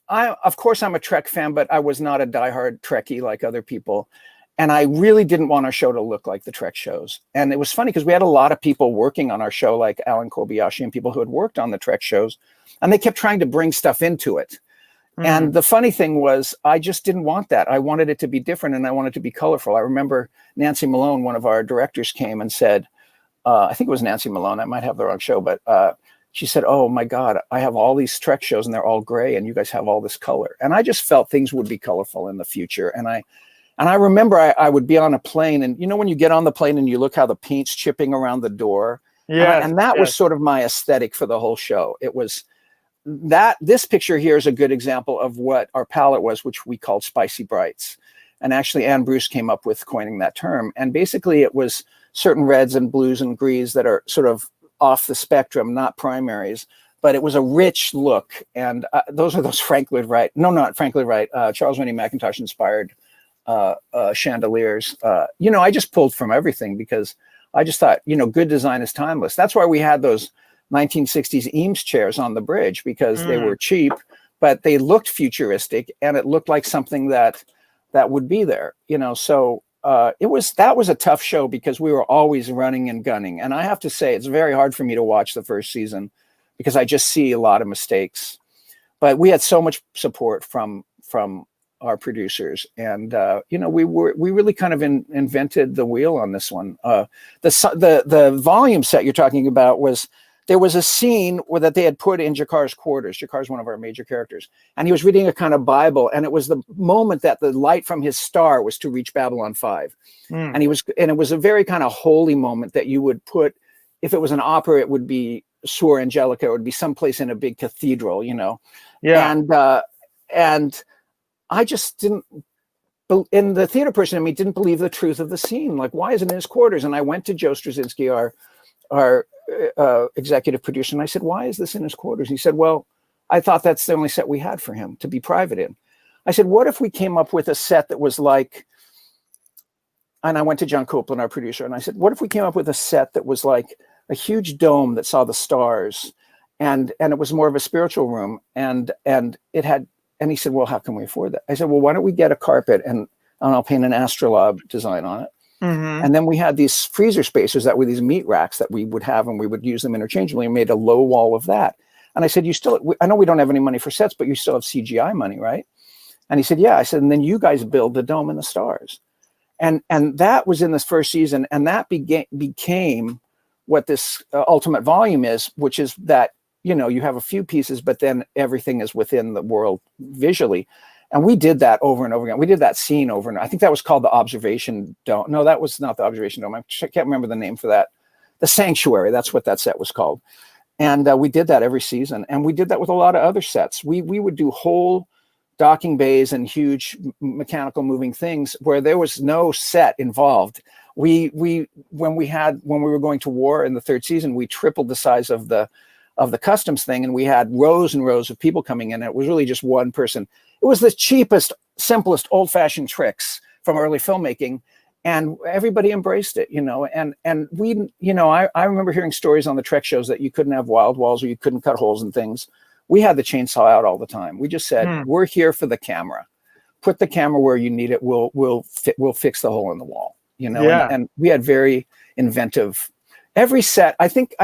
of course I'm a Trek fan, but I was not a diehard Trekkie like other people. And I really didn't want our show to look like the Trek shows. And it was funny because we had a lot of people working on our show, like Alan Kobayashi and people who had worked on the Trek shows, and they kept trying to bring stuff into it. And the funny thing was, I just didn't want that. I wanted it to be different, and I wanted it to be colorful. I remember Nancy Malone, one of our directors, came and said, I think it was Nancy Malone, I might have the wrong show, but she said, "Oh my God, I have all these Trek shows and they're all gray, and you guys have all this color." And I just felt things would be colorful in the future. And I remember I would be on a plane, and when you get on the plane and you look how the paint's chipping around the door. And that was sort of my aesthetic for the whole show. It was that this picture here is a good example of what our palette was, which we called Spicy Brights. And actually Ann Bruce came up with coining that term. And basically it was certain reds and blues and greens that are sort of off the spectrum, not primaries, but it was a rich look. And those are those Frank Lloyd Wright. No, not Frank Lloyd Wright. Charles Rennie Mackintosh inspired chandeliers. I just pulled from everything because I just thought, good design is timeless. That's why we had those 1960s Eames chairs on the bridge, because they were cheap, but they looked futuristic and it looked like something that would be there, so that was a tough show because we were always running and gunning. And I have to say, it's very hard for me to watch the first season because I just see a lot of mistakes, but we had so much support from our producers, and we really kind of invented the wheel on this one. The volume set you're talking about there was a scene that they had put in Jakar's quarters. Jakar's one of our major characters, and he was reading a kind of Bible, and it was the moment that the light from his star was to reach Babylon 5, and it was a very kind of holy moment that you would put. If it was an opera, it would be Suor Angelica. It would be someplace in a big cathedral, and I just didn't, and the theater person in me didn't believe the truth of the scene. Like, why isn't it in his quarters? And I went to Joe Straczynski, our executive producer, and I said, "Why is this in his quarters?" And he said, "Well, I thought that's the only set we had for him to be private in." I said, "What if we came up with a set that was like," and I went to John Copeland, our producer, and I said, "What if we came up with a set that was like a huge dome that saw the stars, and it was more of a spiritual room, and it had." And he said, "Well, how can we afford that?" I said, "Well, why don't we get a carpet and I'll paint an astrolabe design on it." And then we had these freezer spacers that were these meat racks that we would have, and we would use them interchangeably, and made a low wall of that. And I said, I know we don't have any money for sets, but you still have CGI money, right? And he said, "Yeah." I said, "And then you guys build the dome and the stars." And that was in this first season. And that became what this ultimate volume is, which is that, you have a few pieces, but then everything is within the world visually. And we did that over and over again. We did that scene over and I think that was called the Observation Dome. No, that was not the Observation Dome. I can't remember the name for that. The Sanctuary, that's what that set was called. And we did that every season. And we did that with a lot of other sets. We would do whole docking bays and huge mechanical moving things where there was no set involved. When we were going to war in the 3rd season, we tripled the size of the of the customs thing, and we had rows and rows of people coming in. And it was really just one person. It was the cheapest, simplest, old-fashioned tricks from early filmmaking, and everybody embraced it, and we, I remember hearing stories on the Trek shows that you couldn't have wild walls or you couldn't cut holes in things. We had the chainsaw out all the time. We just said, we're here for the camera. Put the camera where you need it. We'll fix the hole in the wall, Yeah. and we had very inventive. Every set, I think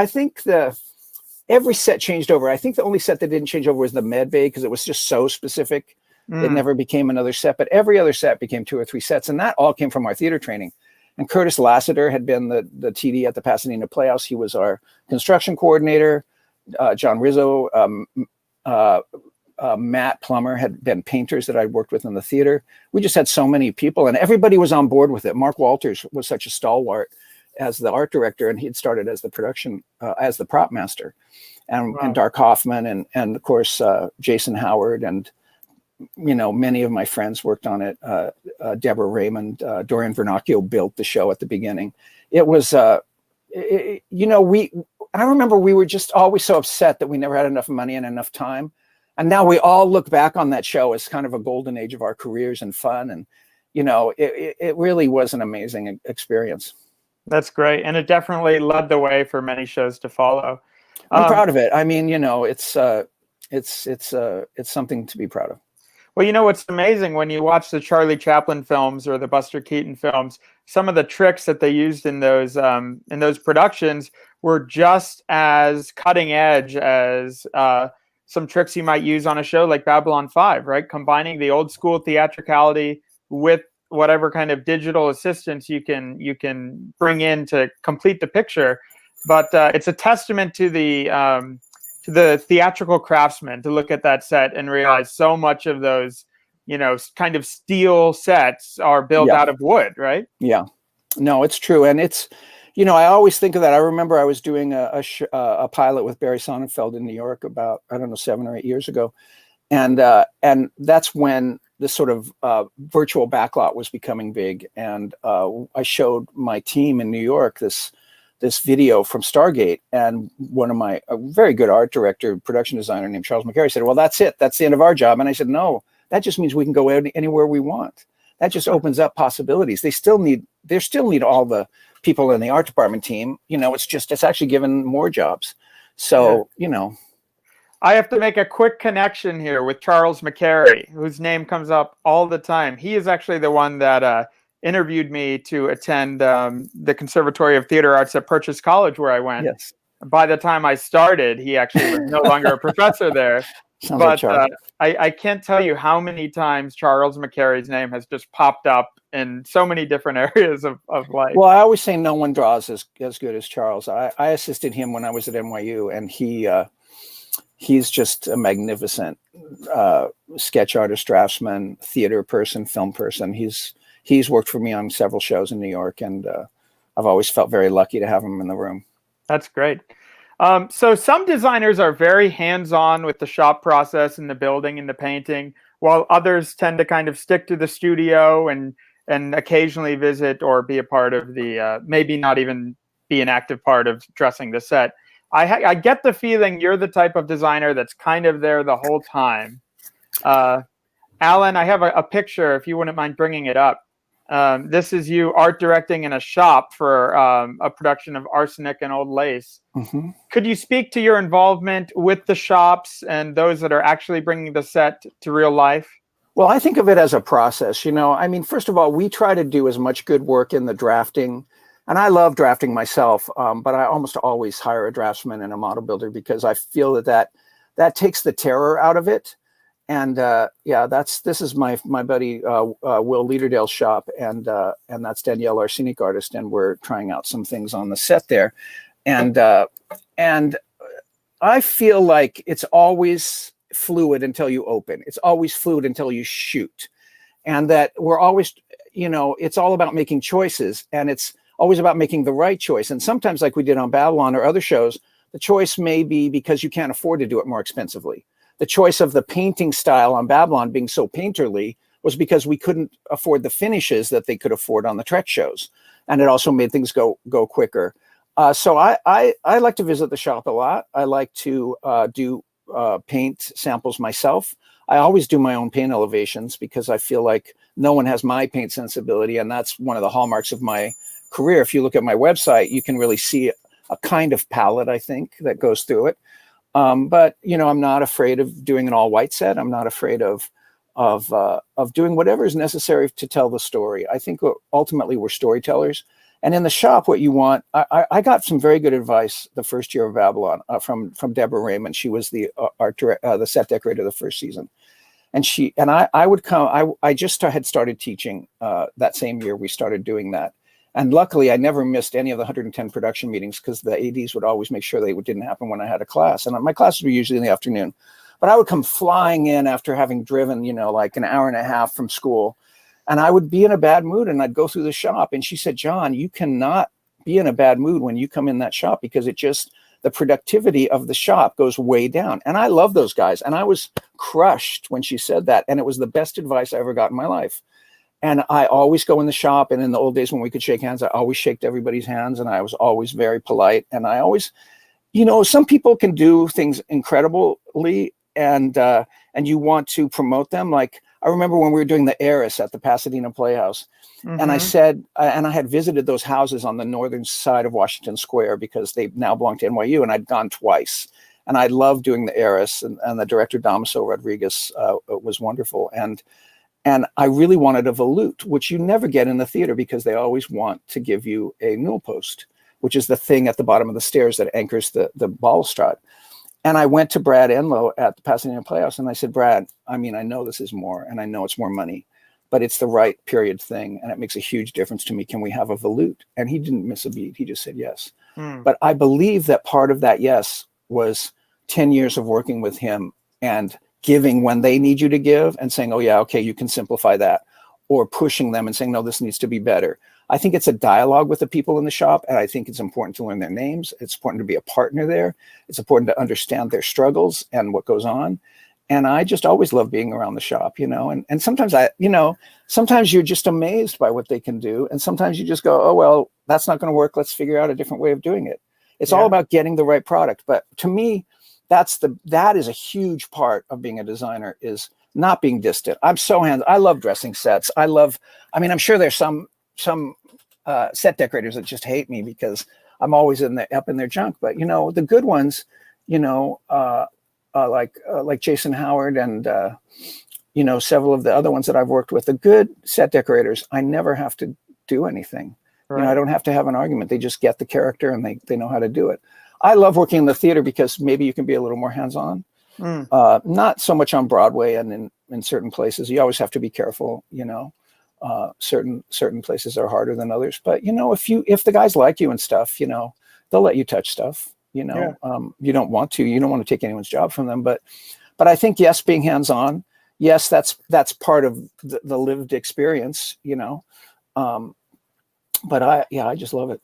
every set changed over. I think the only set that didn't change over was the med bay, because it was just so specific. It never became another set, but every other set became 2 or 3 sets. And that all came from our theater training. And Curtis Lassiter had been the TD at the Pasadena Playhouse. He was our construction coordinator. John Rizzo, Matt Plummer had been painters that I'd worked with in the theater. We just had so many people, and everybody was on board with it. Mark Walters was such a stalwart as the art director, and he'd started as the production, as the prop master. And Dark Hoffman, and of course, Jason Howard, and many of my friends worked on it. Deborah Raymond, Dorian Vernacchio built the show at the beginning. It was, I remember we were just always so upset that we never had enough money and enough time. And now we all look back on that show as kind of a golden age of our careers and fun. And, it really was an amazing experience. That's great. And it definitely led the way for many shows to follow. I'm proud of it. I mean, it's something to be proud of. Well, what's amazing when you watch the Charlie Chaplin films or the Buster Keaton films, some of the tricks that they used in those productions were just as cutting edge as some tricks you might use on a show like Babylon 5, right? Combining the old school theatricality with whatever kind of digital assistance you can bring in to complete the picture. But it's a testament to the theatrical craftsman to look at that set and realize so much of those, kind of steel sets are built out of wood, right? Yeah, no, it's true. And it's, I always think of that. I remember I was doing a pilot with Barry Sonnenfeld in New York about, 7 or 8 years ago. And that's when this sort of virtual backlot was becoming big. And I showed my team in New York this video from Stargate, and one of my very good art director, production designer named Charles McCary said, well, that's it. That's the end of our job. And I said, no, that just means we can go anywhere we want. That just opens up possibilities. They still need all the people in the art department team. It's actually given more jobs. So, I have to make a quick connection here with Charles McCary, whose name comes up all the time. He is actually the one that interviewed me to attend the Conservatory of Theater Arts at Purchase College, where I went. Yes. By the time I started, he actually was no longer a professor there. Sounds like I can't tell you how many times Charles McCary's name has just popped up in so many different areas of life. Well, I always say no one draws as good as Charles. I assisted him when I was at NYU, and he's just a magnificent sketch artist, draftsman, theater person, film person. He's worked for me on several shows in New York, and I've always felt very lucky to have him in the room. That's great. So some designers are very hands-on with the shop process and the building and the painting, while others tend to kind of stick to the studio and occasionally visit or be a part of the, maybe not even be an active part of dressing the set. I get the feeling you're the type of designer that's kind of there the whole time. Alan, I have a picture, if you wouldn't mind bringing it up. This is you art directing in a shop for a production of Arsenic and Old Lace. Mm-hmm. Could you speak to your involvement with the shops and those that are actually bringing the set to real life? Well, I think of it as a process. First of all, we try to do as much good work in the drafting. And I love drafting myself, but I almost always hire a draftsman and a model builder, because I feel that takes the terror out of it. And this is my buddy Will Leaderdale's shop, and that's Danielle, our scenic artist, and we're trying out some things on the set there, and I feel like it's always fluid until you open. It's always fluid until you shoot, and that we're always, it's all about making choices, and it's always about making the right choice. And sometimes, like we did on Babylon or other shows, the choice may be because you can't afford to do it more expensively. The choice of the painting style on Babylon being so painterly was because we couldn't afford the finishes that they could afford on the Trek shows. And it also made things go quicker. So I like to visit the shop a lot. I like to do paint samples myself. I always do my own paint elevations because I feel like no one has my paint sensibility, and that's one of the hallmarks of my career. If you look at my website, you can really see a kind of palette, I think, that goes through it. But I'm not afraid of doing an all white set. I'm not afraid of doing whatever is necessary to tell the story. I think ultimately we're storytellers. And in the shop, what you want, I got some very good advice the first year of Babylon from Deborah Raymond. She was the the set decorator the first season. And I would come, I just had started teaching that same year we started doing that. And luckily, I never missed any of the 110 production meetings because the ADs would always make sure they didn't happen when I had a class. And my classes were usually in the afternoon. But I would come flying in after having driven, like an hour and a half from school. And I would be in a bad mood and I'd go through the shop. And she said, John, you cannot be in a bad mood when you come in that shop because the productivity of the shop goes way down. And I love those guys. And I was crushed when she said that. And it was the best advice I ever got in my life. And I always go in the shop. And in the old days when we could shake hands, I always shaked everybody's hands. And I was always very polite. And I always, some people can do things incredibly and you want to promote them. Like, I remember when we were doing the Heiress at the Pasadena Playhouse, and I said, and I had visited those houses on the northern side of Washington Square because they now belong to NYU, and I'd gone twice. And I loved doing the Heiress, and the director Damaso Rodriguez was wonderful. And I really wanted a volute, which you never get in the theater because they always want to give you a newel post, which is the thing at the bottom of the stairs that anchors the balustrade. And I went to Brad Enlow at the Pasadena Playhouse and I said, Brad, I know this is more and I know it's more money, but it's the right period thing. And it makes a huge difference to me. Can we have a volute? And he didn't miss a beat. He just said yes. But I believe that part of that yes was 10 years of working with him and giving when they need you to give and saying, oh yeah, okay, you can simplify that, or pushing them and saying, no, this needs to be better. I think it's a dialogue with the people in the shop. And I think it's important to learn their names. It's important to be a partner there. It's important to understand their struggles and what goes on. And I just always love being around the shop, and sometimes sometimes you're just amazed by what they can do. And sometimes you just go, oh, well, that's not going to work. Let's figure out a different way of doing it. It's all about getting the right product. But to me, that is a huge part of being a designer, is not being distant. I love dressing sets. I'm sure there's some set decorators that just hate me because I'm always up in their junk. But the good ones, like Jason Howard and several of the other ones that I've worked with, the good set decorators, I never have to do anything. Right. I don't have to have an argument. They just get the character and they know how to do it. I love working in the theater because maybe you can be a little more hands-on. Not so much on Broadway and in certain places. You always have to be careful, certain places are harder than others, but if the guys like you and stuff, they'll let you touch stuff, you don't want to take anyone's job from them, but I think, yes, being hands-on, yes, that's part of the lived experience, but I just love it.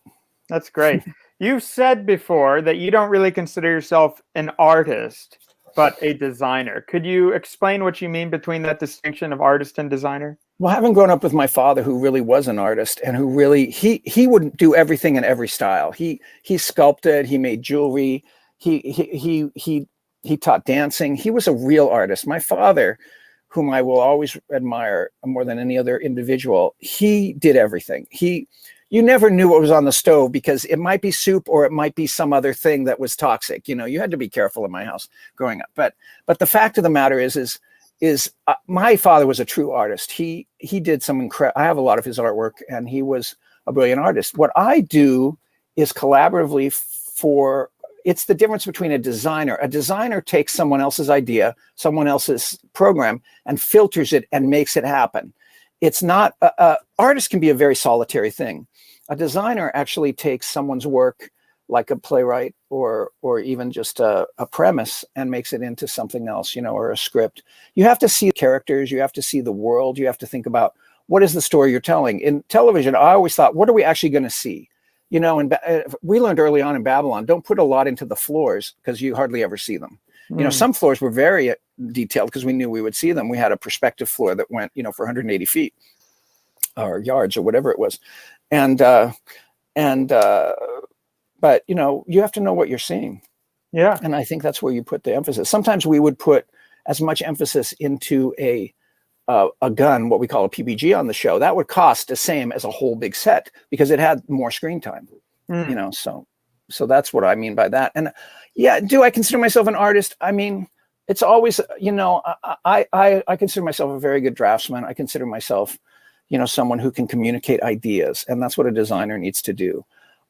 That's great. You've said before that you don't really consider yourself an artist, but a designer. Could you explain what you mean between that distinction of artist and designer? Well, having grown up with my father, who really was an artist and who really, he would do everything in every style. He sculpted, he made jewelry, he taught dancing. He was a real artist. My father, whom I will always admire more than any other individual, he did everything. You never knew what was on the stove because it might be soup or it might be some other thing that was toxic. You had to be careful in my house growing up. But the fact of the matter is my father was a true artist. He did some incredible. I have a lot of his artwork, and he was a brilliant artist. What I do is collaboratively it's the difference between a designer. A designer takes someone else's idea, someone else's program, and filters it and makes it happen. It's not, artist can be a very solitary thing. A designer actually takes someone's work, like a playwright or even just a premise, and makes it into something else, or a script. You have to see characters, you have to see the world, you have to think about what is the story you're telling. In television, I always thought, what are we actually going to see? And we learned early on in Babylon, don't put a lot into the floors because you hardly ever see them. Some floors were very detailed because we knew we would see them. We had a perspective floor that went, for 180 feet or yards or whatever it was. But but you have to know what you're seeing. Yeah. And I think that's where you put the emphasis. Sometimes we would put as much emphasis into a gun, what we call a PBG on the show, that would cost the same as a whole big set because it had more screen time, so that's what I mean by that. And yeah, do I consider myself an artist? I mean, it's always, I consider myself a very good draftsman. I consider myself, someone who can communicate ideas, and that's what a designer needs to do.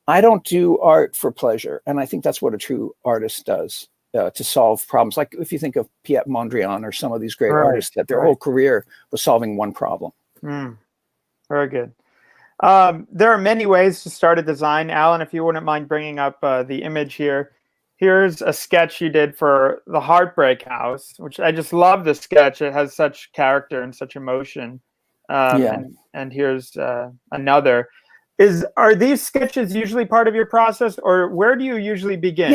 I don't do art for pleasure. And I think that's what a true artist does. To solve problems. Like if you think of Piet Mondrian or some of these great artists that their whole career was solving one problem. Very good. There are many ways to start a design. Alan, if you wouldn't mind bringing up the image here. Here's a sketch you did for the Heartbreak House, which I just love the sketch. It has such character and such emotion. And here's another. Are these sketches usually part of your process, or where do you usually begin?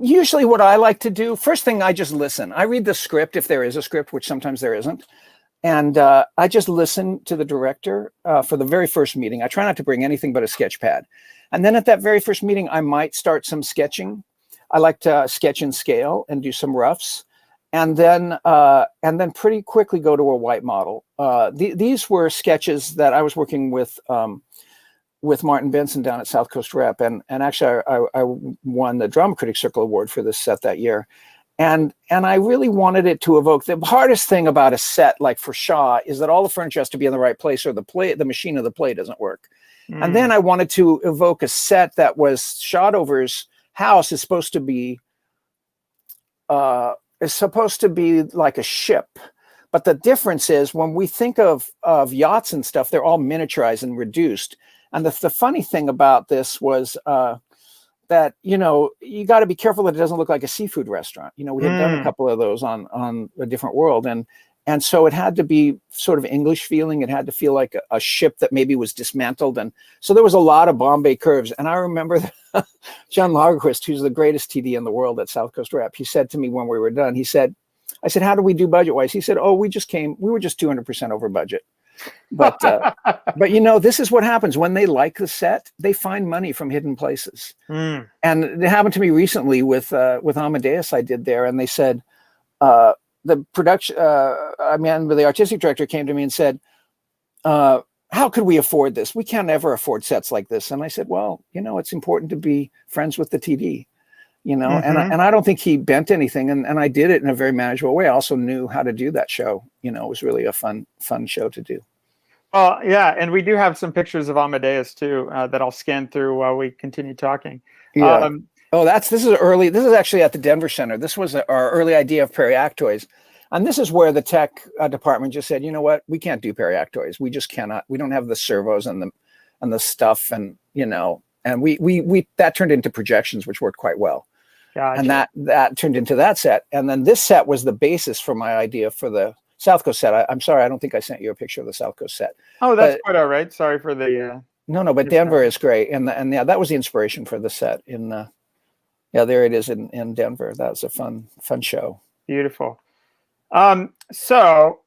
Usually what I like to do, first thing, I just listen. I read the script if there is a script, which sometimes there isn't. And I just listen to the director for the very first meeting. I try not to bring anything but a sketch pad. And then at that very first meeting, I might start some sketching. I like to sketch in scale and do some roughs. And then pretty quickly go to a white model. These were sketches that I was working with Martin Benson down at South Coast Rep. And actually I won the Drama Critics Circle Award for this set that year. And I really wanted it to evoke, the hardest thing about a set like for Shaw is that all the furniture has to be in the right place or the machine of the play doesn't work. And then I wanted to evoke a set that was Shotover's house is supposed to be like a ship. But the difference is when we think of yachts and stuff, they're all miniaturized and reduced. And the funny thing about this was that, you got to be careful that it doesn't look like a seafood restaurant. We had done a couple of those on A Different World. And so it had to be sort of English feeling. It had to feel like a ship that maybe was dismantled. And so there was a lot of Bombay curves. And I remember John Lagerquist, who's the greatest TD in the world at South Coast Rep, he said to me when we were done, I said, how do we do budget-wise? He said, we were just 200% over budget. But this is what happens when they like the set. They find money from hidden places. And it happened to me recently with Amadeus. I did there, and they said the production. The artistic director came to me and said, "How could we afford this? We can't ever afford sets like this." And I said, "Well, it's important to be friends with the TD." And I don't think he bent anything, and I did it in a very manageable way. I also knew how to do that show. It was really a fun show to do. Well, yeah, and we do have some pictures of Amadeus too that I'll scan through while we continue talking. Yeah. This is actually at the Denver Center. This was our early idea of periactoids. And this is where the tech department just said, you know what, we can't do periactoids. We just cannot. We don't have the servos and the stuff, and we that turned into projections, which worked quite well. Gotcha. And that turned into that set. And then this set was the basis for my idea for the South Coast set. I'm sorry, I don't think I sent you a picture of the South Coast set. Oh, that's quite all right. Sorry for the. No, but Denver is great, and that was the inspiration for the set. There it is in Denver. That was a fun show. Beautiful. So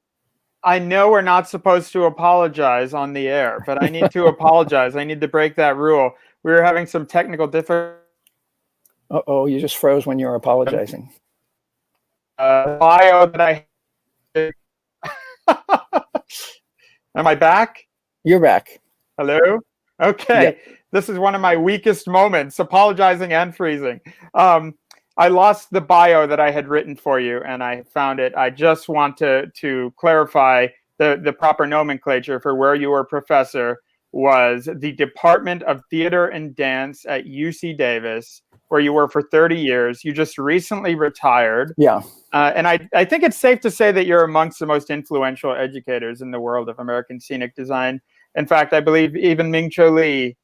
I know we're not supposed to apologize on the air, but I need to apologize. I need to break that rule. We were having some technical difficulties. Uh-oh, you just froze when you were apologizing. Bio that I. Am I back? You're back. Hello? Okay. Yep. This is one of my weakest moments, apologizing and freezing. I lost the bio that I had written for you, and I found it. I just want to clarify the proper nomenclature for where you were professor was the Department of Theater and Dance at UC Davis, where you were for 30 years. You just recently retired. Yeah. And I think it's safe to say that you're amongst the most influential educators in the world of American scenic design. In fact, I believe even Ming-Cho Lee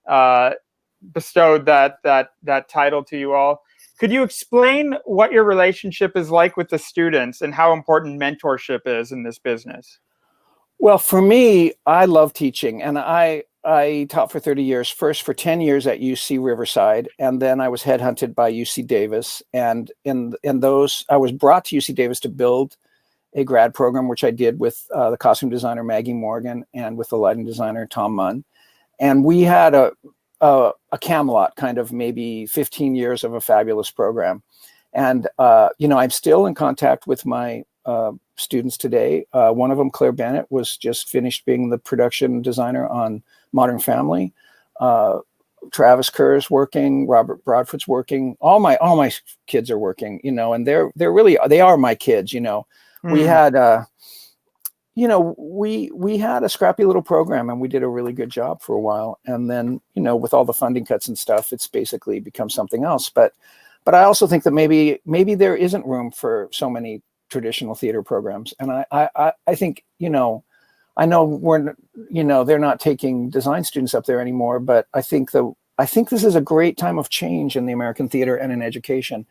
bestowed that title to you all. Could you explain what your relationship is like with the students and how important mentorship is in this business? Well, for me, I love teaching, and I taught for 30 years, first for 10 years at UC Riverside, and then I was headhunted by UC Davis. And in those, I was brought to UC Davis to build a grad program, which I did with the costume designer Maggie Morgan and with the lighting designer Tom Munn. And we had a Camelot kind of, maybe 15 years of a fabulous program. And, I'm still in contact with my students today. One of them, Claire Bennett, was just finished being the production designer on Modern Family. Travis Kerr's working, Robert Broadfoot's working, all my kids are working, and they are my kids. We had, we had a scrappy little program, and we did a really good job for a while. And then, with all the funding cuts and stuff, it's basically become something else. But I also think that maybe there isn't room for so many traditional theater programs. And I think, I know they're not taking design students up there anymore, but I think this is a great time of change in the American theater and in education.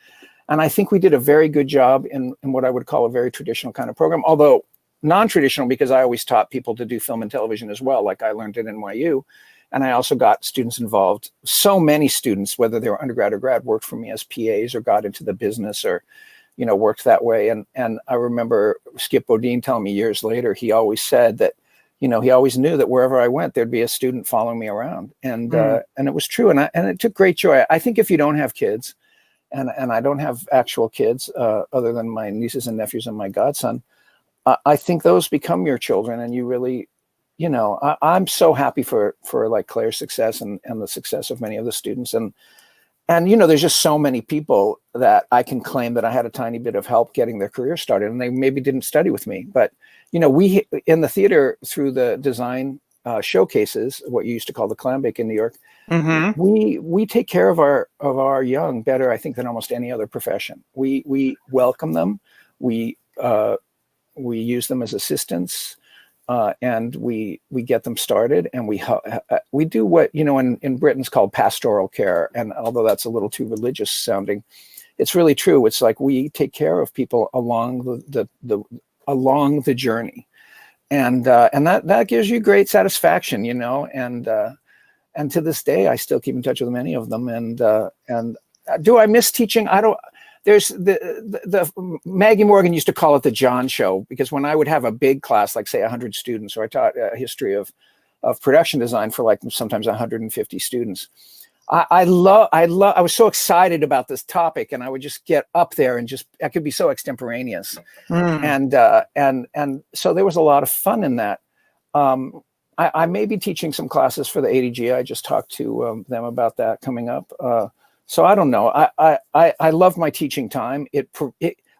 And I think we did a very good job in what I would call a very traditional kind of program, although non-traditional, because I always taught people to do film and television as well, like I learned at NYU. And I also got students involved. So many students, whether they were undergrad or grad, worked for me as PAs or got into the business or, worked that way. And I remember Skip Bodine telling me years later, he always said that, he always knew that wherever I went, there'd be a student following me around. And it was true. And it took great joy. I think if you don't have kids, and I don't have actual kids other than my nieces and nephews and my godson, I think those become your children. And you really, I'm so happy for like Claire's success and the success of many of the students. And there's just so many people that I can claim that I had a tiny bit of help getting their career started, and they maybe didn't study with me. But, we in the theater, through the design showcases, what you used to call the Clambake in New York, we take care of our young better, I think, than almost any other profession. We welcome them. We use them as assistants. And we get them started, and we do what in Britain's called pastoral care. And although that's a little too religious sounding, it's really true. It's like we take care of people along the journey, and that gives you great satisfaction, And to this day, I still keep in touch with many of them. And do I miss teaching? I don't. There's the Maggie Morgan used to call it the John Show, because when I would have a big class, like say 100 students, or I taught a history of production design for like sometimes 150 students, I was so excited about this topic, and I would just get up there and I could be so extemporaneous, and so there was a lot of fun in that. I may be teaching some classes for the ADG. I just talked to them about that coming up. So I don't know. I love my teaching time.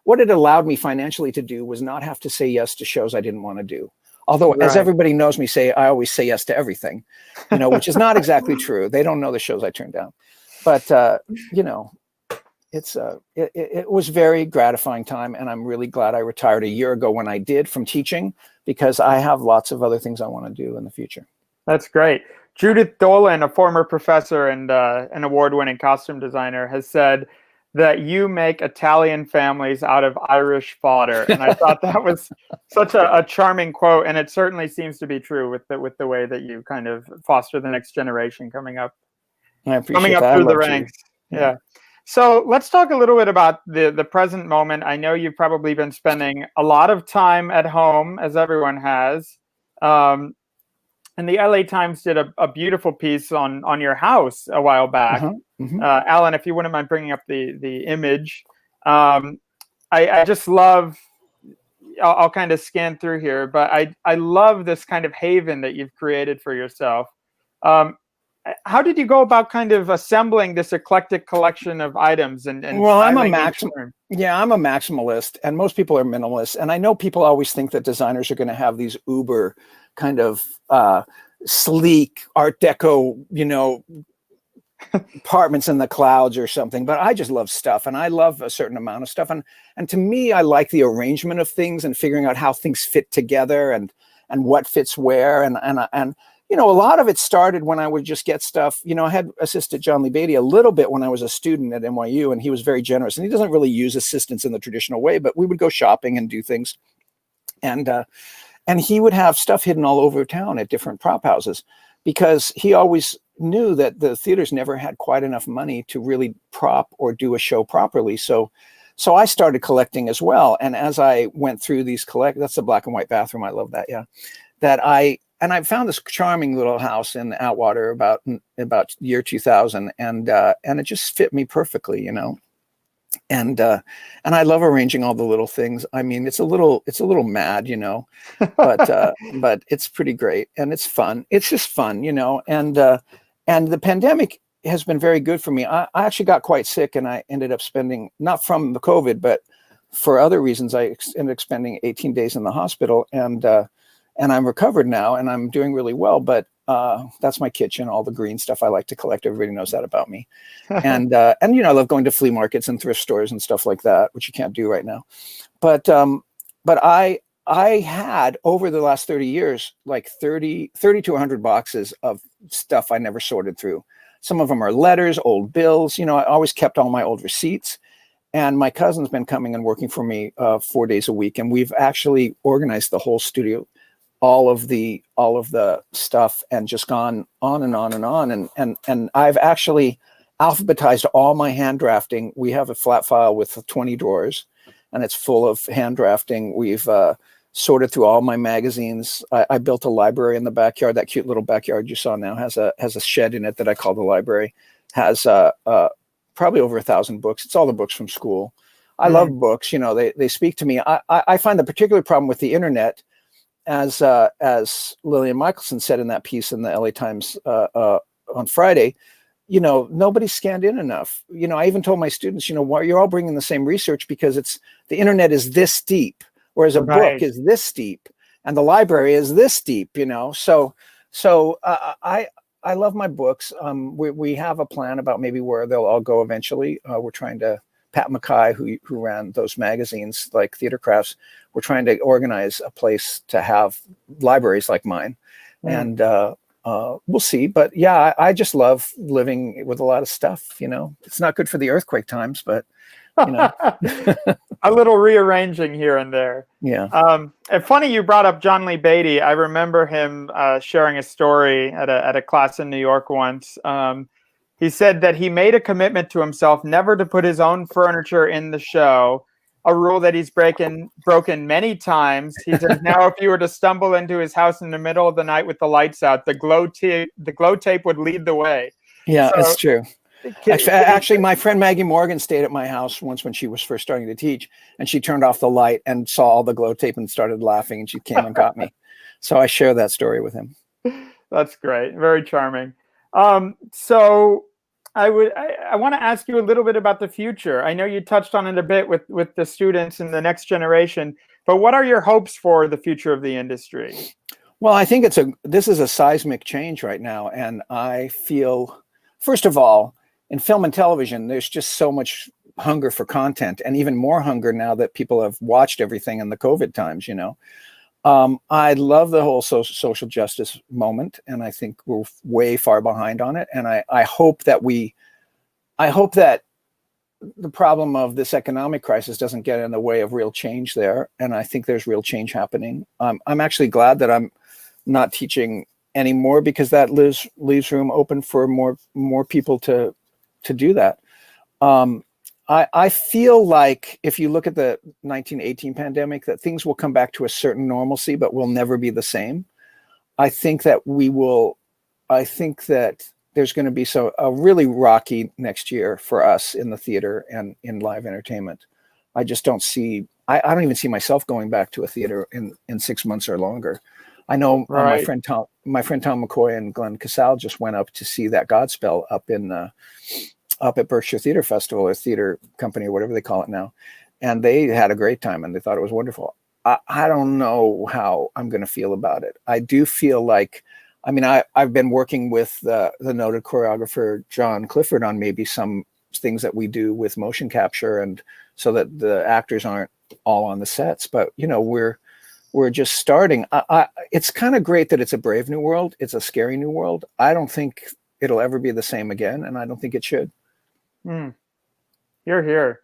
What it allowed me financially to do was not have to say yes to shows I didn't want to do. Although, as everybody knows me, I always say yes to everything, which is not exactly true. They don't know the shows I turn down. But, it was very gratifying time. And I'm really glad I retired a year ago when I did from teaching, because I have lots of other things I want to do in the future. That's great. Judith Dolan, a former professor and an award-winning costume designer, has said that you make Italian families out of Irish fodder. And I thought that was such a charming quote. And it certainly seems to be true with the way that you kind of foster the next generation coming up through the ranks. Yeah. So let's talk a little bit about the present moment. I know you've probably been spending a lot of time at home, as everyone has. And the LA Times did a beautiful piece on your house a while back. Alan, if you wouldn't mind bringing up the image. I just love, I'll kind of scan through here, but I love this kind of haven that you've created for yourself. How did you go about kind of assembling this eclectic collection of items? Well, I'm a maximalist, and most people are minimalists. And I know people always think that designers are going to have these uber kind of sleek Art Deco, apartments in the clouds or something. But I just love stuff, and I love a certain amount of stuff. And to me, I like the arrangement of things and figuring out how things fit together and what fits where. And a lot of it started when I would just get stuff. I had assisted John Lee Beatty a little bit when I was a student at NYU, and he was very generous. And he doesn't really use assistants in the traditional way, but we would go shopping and do things. And he would have stuff hidden all over town at different prop houses, because he always knew that the theaters never had quite enough money to really prop or do a show properly. So I started collecting as well. And as I went through these that's the black and white bathroom. I love that. Yeah. and I found this charming little house in Atwater about year 2000, and it just fit me perfectly, and I love arranging all the little things. I mean, it's a little mad, but it's pretty great, and it's fun. It's just fun, and the pandemic has been very good for me. I actually got quite sick, and I ended up spending, not from the COVID, but for other reasons, I ended up spending 18 days in the hospital, and I'm recovered now, and I'm doing really well. But that's my kitchen, all the green stuff I like to collect. Everybody knows that about me. And I love going to flea markets and thrift stores and stuff like that, which you can't do right now. But I had, over the last 30 years, like 30 to 100 boxes of stuff I never sorted through. Some of them are letters, old bills. I always kept all my old receipts. And my cousin's been coming and working for me 4 days a week. And we've actually organized the whole studio, all of the stuff, and just gone on and on and on. And I've actually alphabetized all my hand drafting. We have a flat file with 20 drawers, and it's full of hand drafting. We've sorted through all my magazines. I built a library in the backyard. That cute little backyard you saw now has a shed in it that I call the library. Has probably over 1,000 books. It's all the books from school. I love books. They speak to me. I find the particular problem with the internet, as Lillian Michelson said in that piece in the LA Times on Friday, nobody scanned in enough. I even told my students, you're all bringing the same research because the internet is this deep, whereas a book is this deep, and the library is this deep. So I love my books. We have a plan about maybe where they'll all go eventually. We're trying to, Pat McKay, who ran those magazines like Theater Crafts, we're trying to organize a place to have libraries like mine. And we'll see. But yeah, I just love living with a lot of stuff. It's not good for the earthquake times, but a little rearranging here and there. Yeah. And funny you brought up John Lee Beatty. I remember him sharing a story at a class in New York once. He said that he made a commitment to himself never to put his own furniture in the show, a rule that he's broken many times. He says now if you were to stumble into his house in the middle of the night with the lights out, the glow tape would lead the way. Yeah, so, it's true. Actually, my friend Maggie Morgan stayed at my house once when she was first starting to teach, and she turned off the light and saw all the glow tape and started laughing, and she came and got me. So I share that story with him. That's great. Very charming. So I want to ask you a little bit about the future. I know you touched on it a bit with the students and the next generation, but what are your hopes for the future of the industry? Well, I think this is a seismic change right now, and I feel, first of all, in film and television, there's just so much hunger for content, and even more hunger now that people have watched everything in the COVID times, I love the whole social justice moment, and I think we're way far behind on it. And I hope that the problem of this economic crisis doesn't get in the way of real change there. And I think there's real change happening. I'm actually glad that I'm not teaching anymore, because that leaves room open for more people to do that. I feel like if you look at the 1918 pandemic, that things will come back to a certain normalcy, but will never be the same. I think that there's going to be a really rocky next year for us in the theater and in live entertainment. I just don't see, I don't even see myself going back to a theater in 6 months or longer. I know my friend Tom McCoy and Glenn Casal just went up to see that Godspell up at Berkshire Theater Festival, or theater company, or whatever they call it now. And they had a great time and they thought it was wonderful. I don't know how I'm going to feel about it. I do feel like, I've been working with the noted choreographer, John Clifford, on maybe some things that we do with motion capture, and so that the actors aren't all on the sets, but we're just starting. It's kind of great that it's a brave new world. It's a scary new world. I don't think it'll ever be the same again, and I don't think it should. You're here.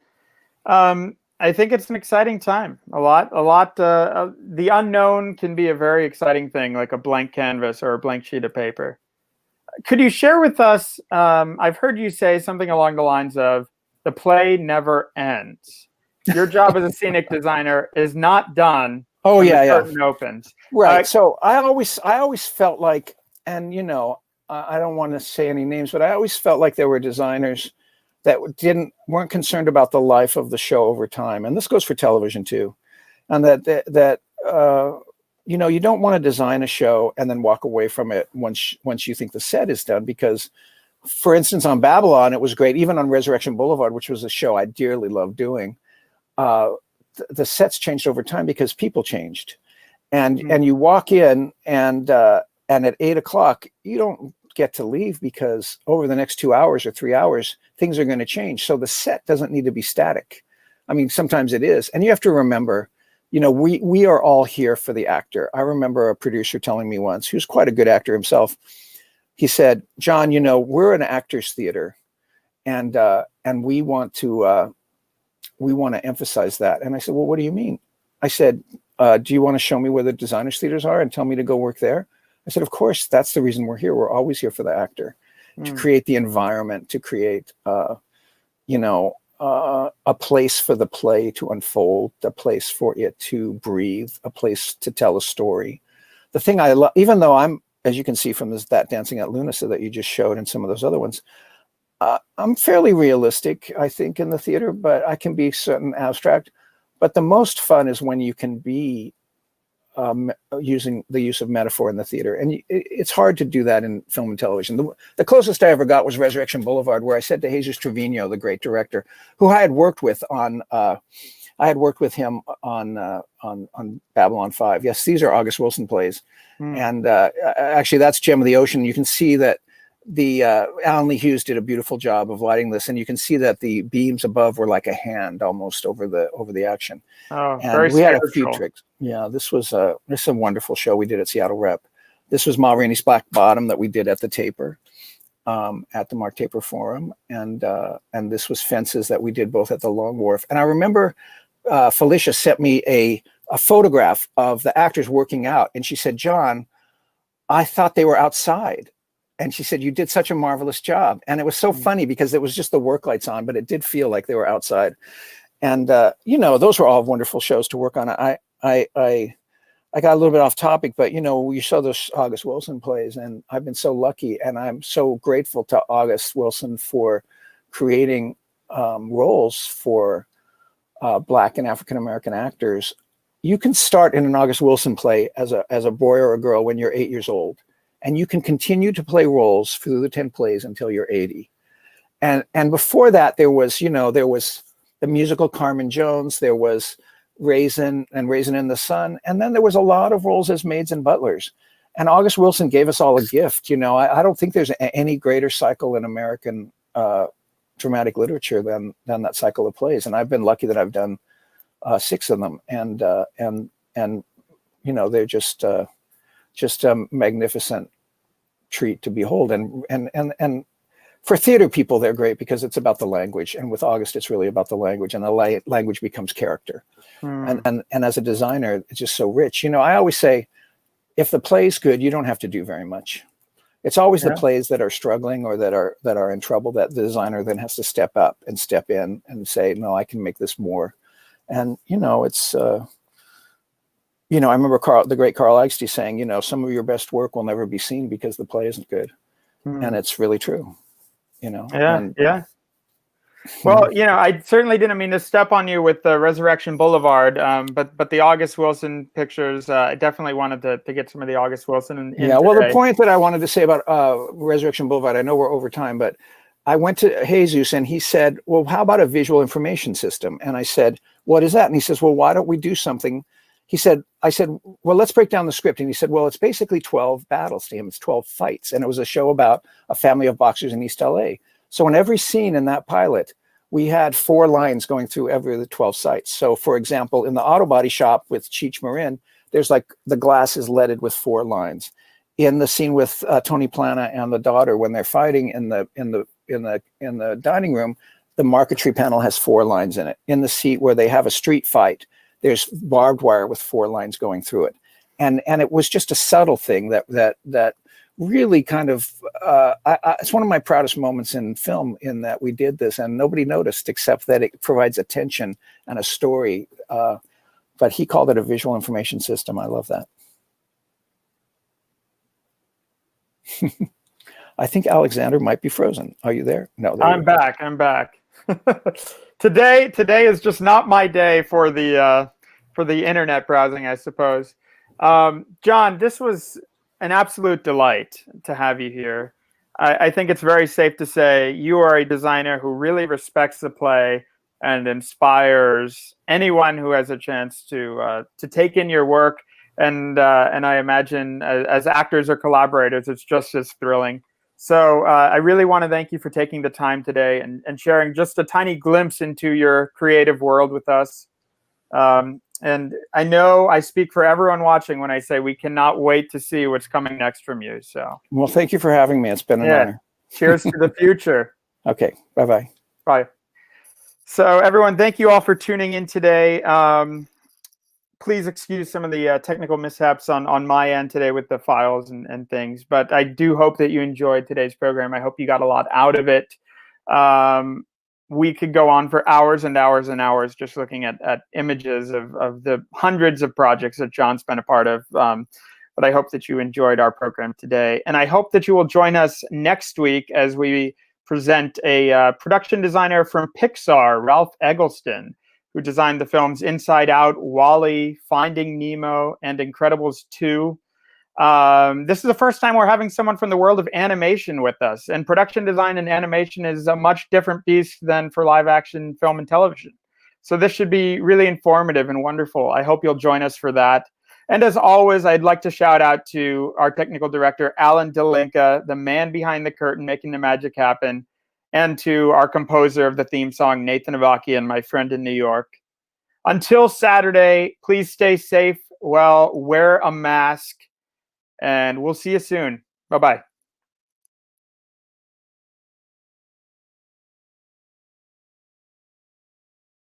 I think it's an exciting time. A lot. The unknown can be a very exciting thing, like a blank canvas or a blank sheet of paper. Could you share with us? I've heard you say something along the lines of, "The play never ends." Your job as a scenic designer is not done Oh when the yeah, yeah. curtain opens. Right. So I always felt like, and you know, I don't want to say any names, but I always felt like there were designers that weren't concerned about the life of the show over time, and this goes for television too, and that you know, you don't want to design a show and then walk away from it once you think the set is done, because, for instance, on Babylon, it was great. Even on Resurrection Boulevard, which was a show I dearly loved doing, the sets changed over time because people changed. And you walk in and at 8 o'clock, you don't get to leave, because over the next 2 hours or 3 hours, things are going to change. So the set doesn't need to be static. I mean, sometimes it is. And you have to remember, you know, we are all here for the actor. I remember a producer telling me once, who's quite a good actor himself, he said, John, you know, we're an actor's theater, and we want to emphasize that. And I said, well, what do you mean? I said, do you want to show me where the designers' theaters are and tell me to go work there? I said, of course, that's the reason we're here. We're always here for the actor, to create the environment, to create, you know, a place for the play to unfold, a place for it to breathe, a place to tell a story. The thing I love, even though I'm, as you can see from that Dancing at Luna that you just showed and some of those other ones, I'm fairly realistic, I think, in the theater, but I can be certain abstract. But the most fun is when you can be using the use of metaphor in the theater. And it's hard to do that in film and television. The closest I ever got was Resurrection Boulevard, where I said to Jesus Trevino, the great director, who I had worked with on, on Babylon 5. Yes, these are August Wilson plays. And actually, that's Gem of the Ocean. You can see that Alan Lee Hughes did a beautiful job of lighting this, and you can see that the beams above were like a hand almost over the action. Oh, and very we had a spiritual. few tricks. Yeah, this is a wonderful show we did at Seattle Rep. This was Ma Rainey's Black Bottom that we did at the Taper, at the Mark Taper Forum, and this was Fences that we did both at the Long Wharf. And I remember Felicia sent me a photograph of the actors working out, and she said, John, I thought they were outside. And she said, you did such a marvelous job. And it was so funny because it was just the work lights on, but it did feel like they were outside. And, you know, those were all wonderful shows to work on. I got a little bit off topic, but, you know, you saw those August Wilson plays, and I've been so lucky, and I'm so grateful to August Wilson for creating roles for Black and African-American actors. You can start in an August Wilson play as a boy or a girl when you're 8 years old. And you can continue to play roles through the 10 plays until you're 80. And before that, there was the musical Carmen Jones, there was Raisin and Raisin in the Sun. And then there was a lot of roles as maids and butlers. And August Wilson gave us all a gift. You know, I don't think there's any greater cycle in American dramatic literature than that cycle of plays. And I've been lucky that I've done 6 of them. And you know, they're just a magnificent treat to behold. And for theater people, they're great because it's about the language. And with August, it's really about the language, and the language becomes character. And as a designer, it's just so rich. You know, I always say, if the play's good, you don't have to do very much. It's always the plays that are struggling or that are in trouble that the designer then has to step up and step in and say, no, I can make this more. And, you know, it's, you know, I remember the great Carl Eichste saying, you know, some of your best work will never be seen because the play isn't good. And it's really true, you know? Yeah. Well, you know, I certainly didn't mean to step on you with the Resurrection Boulevard, but the August Wilson pictures, I definitely wanted to get some of the August Wilson in well, today. the point that I wanted to say about Resurrection Boulevard, I know we're over time, but I went to Jesus and he said, well, how about a visual information system? And I said, what is that? And he says, well, why don't we do something? I said, well, let's break down the script. And he said, well, it's basically 12 battles to him. It's 12 fights. And it was a show about a family of boxers in East LA. So in every scene in that pilot, we had 4 lines going through every of the 12 sites. So for example, in the auto body shop with Cheech Marin, there's like the glass is leaded with 4 lines. In the scene with Tony Plana and the daughter, when they're fighting in the dining room, the marquetry panel has 4 lines in it. In the seat where they have a street fight, there's barbed wire with 4 lines going through it. And it was just a subtle thing that really kind of, it's one of my proudest moments in film, in that we did this and nobody noticed, except that it provides attention and a story but he called it a visual information system. I love that. I think Alexander might be frozen. Are you there? No, there I'm back. I'm back. Today is just not my day for the internet browsing, I suppose. John, this was an absolute delight to have you here. I think it's very safe to say you are a designer who really respects the play and inspires anyone who has a chance to take in your work. And I imagine as actors or collaborators, it's just as thrilling. So I really want to thank you for taking the time today and sharing just a tiny glimpse into your creative world with us. And I know I speak for everyone watching when I say we cannot wait to see what's coming next from you. So, well, thank you for having me. It's been an honor. Cheers to the future. Okay. Bye-bye. Bye. So everyone, thank you all for tuning in today. Please excuse some of the technical mishaps on my end today with the files and things, but I do hope that you enjoyed today's program. I hope you got a lot out of it. We could go on for hours and hours and hours just looking at images of the hundreds of projects that John's been a part of. But I hope that you enjoyed our program today. And I hope that you will join us next week as we present a production designer from Pixar, Ralph Eggleston, who designed the films Inside Out, WALL-E, Finding Nemo, and Incredibles 2. This is the first time we're having someone from the world of animation with us. And production design and animation is a much different beast than for live action film and television. So this should be really informative and wonderful. I hope you'll join us for that. And as always, I'd like to shout out to our technical director, Alan Delinka, the man behind the curtain making the magic happen, and to our composer of the theme song, Nathan Avakian, my friend in New York. Until Saturday, please stay safe. Well, wear a mask. And we'll see you soon. Bye-bye.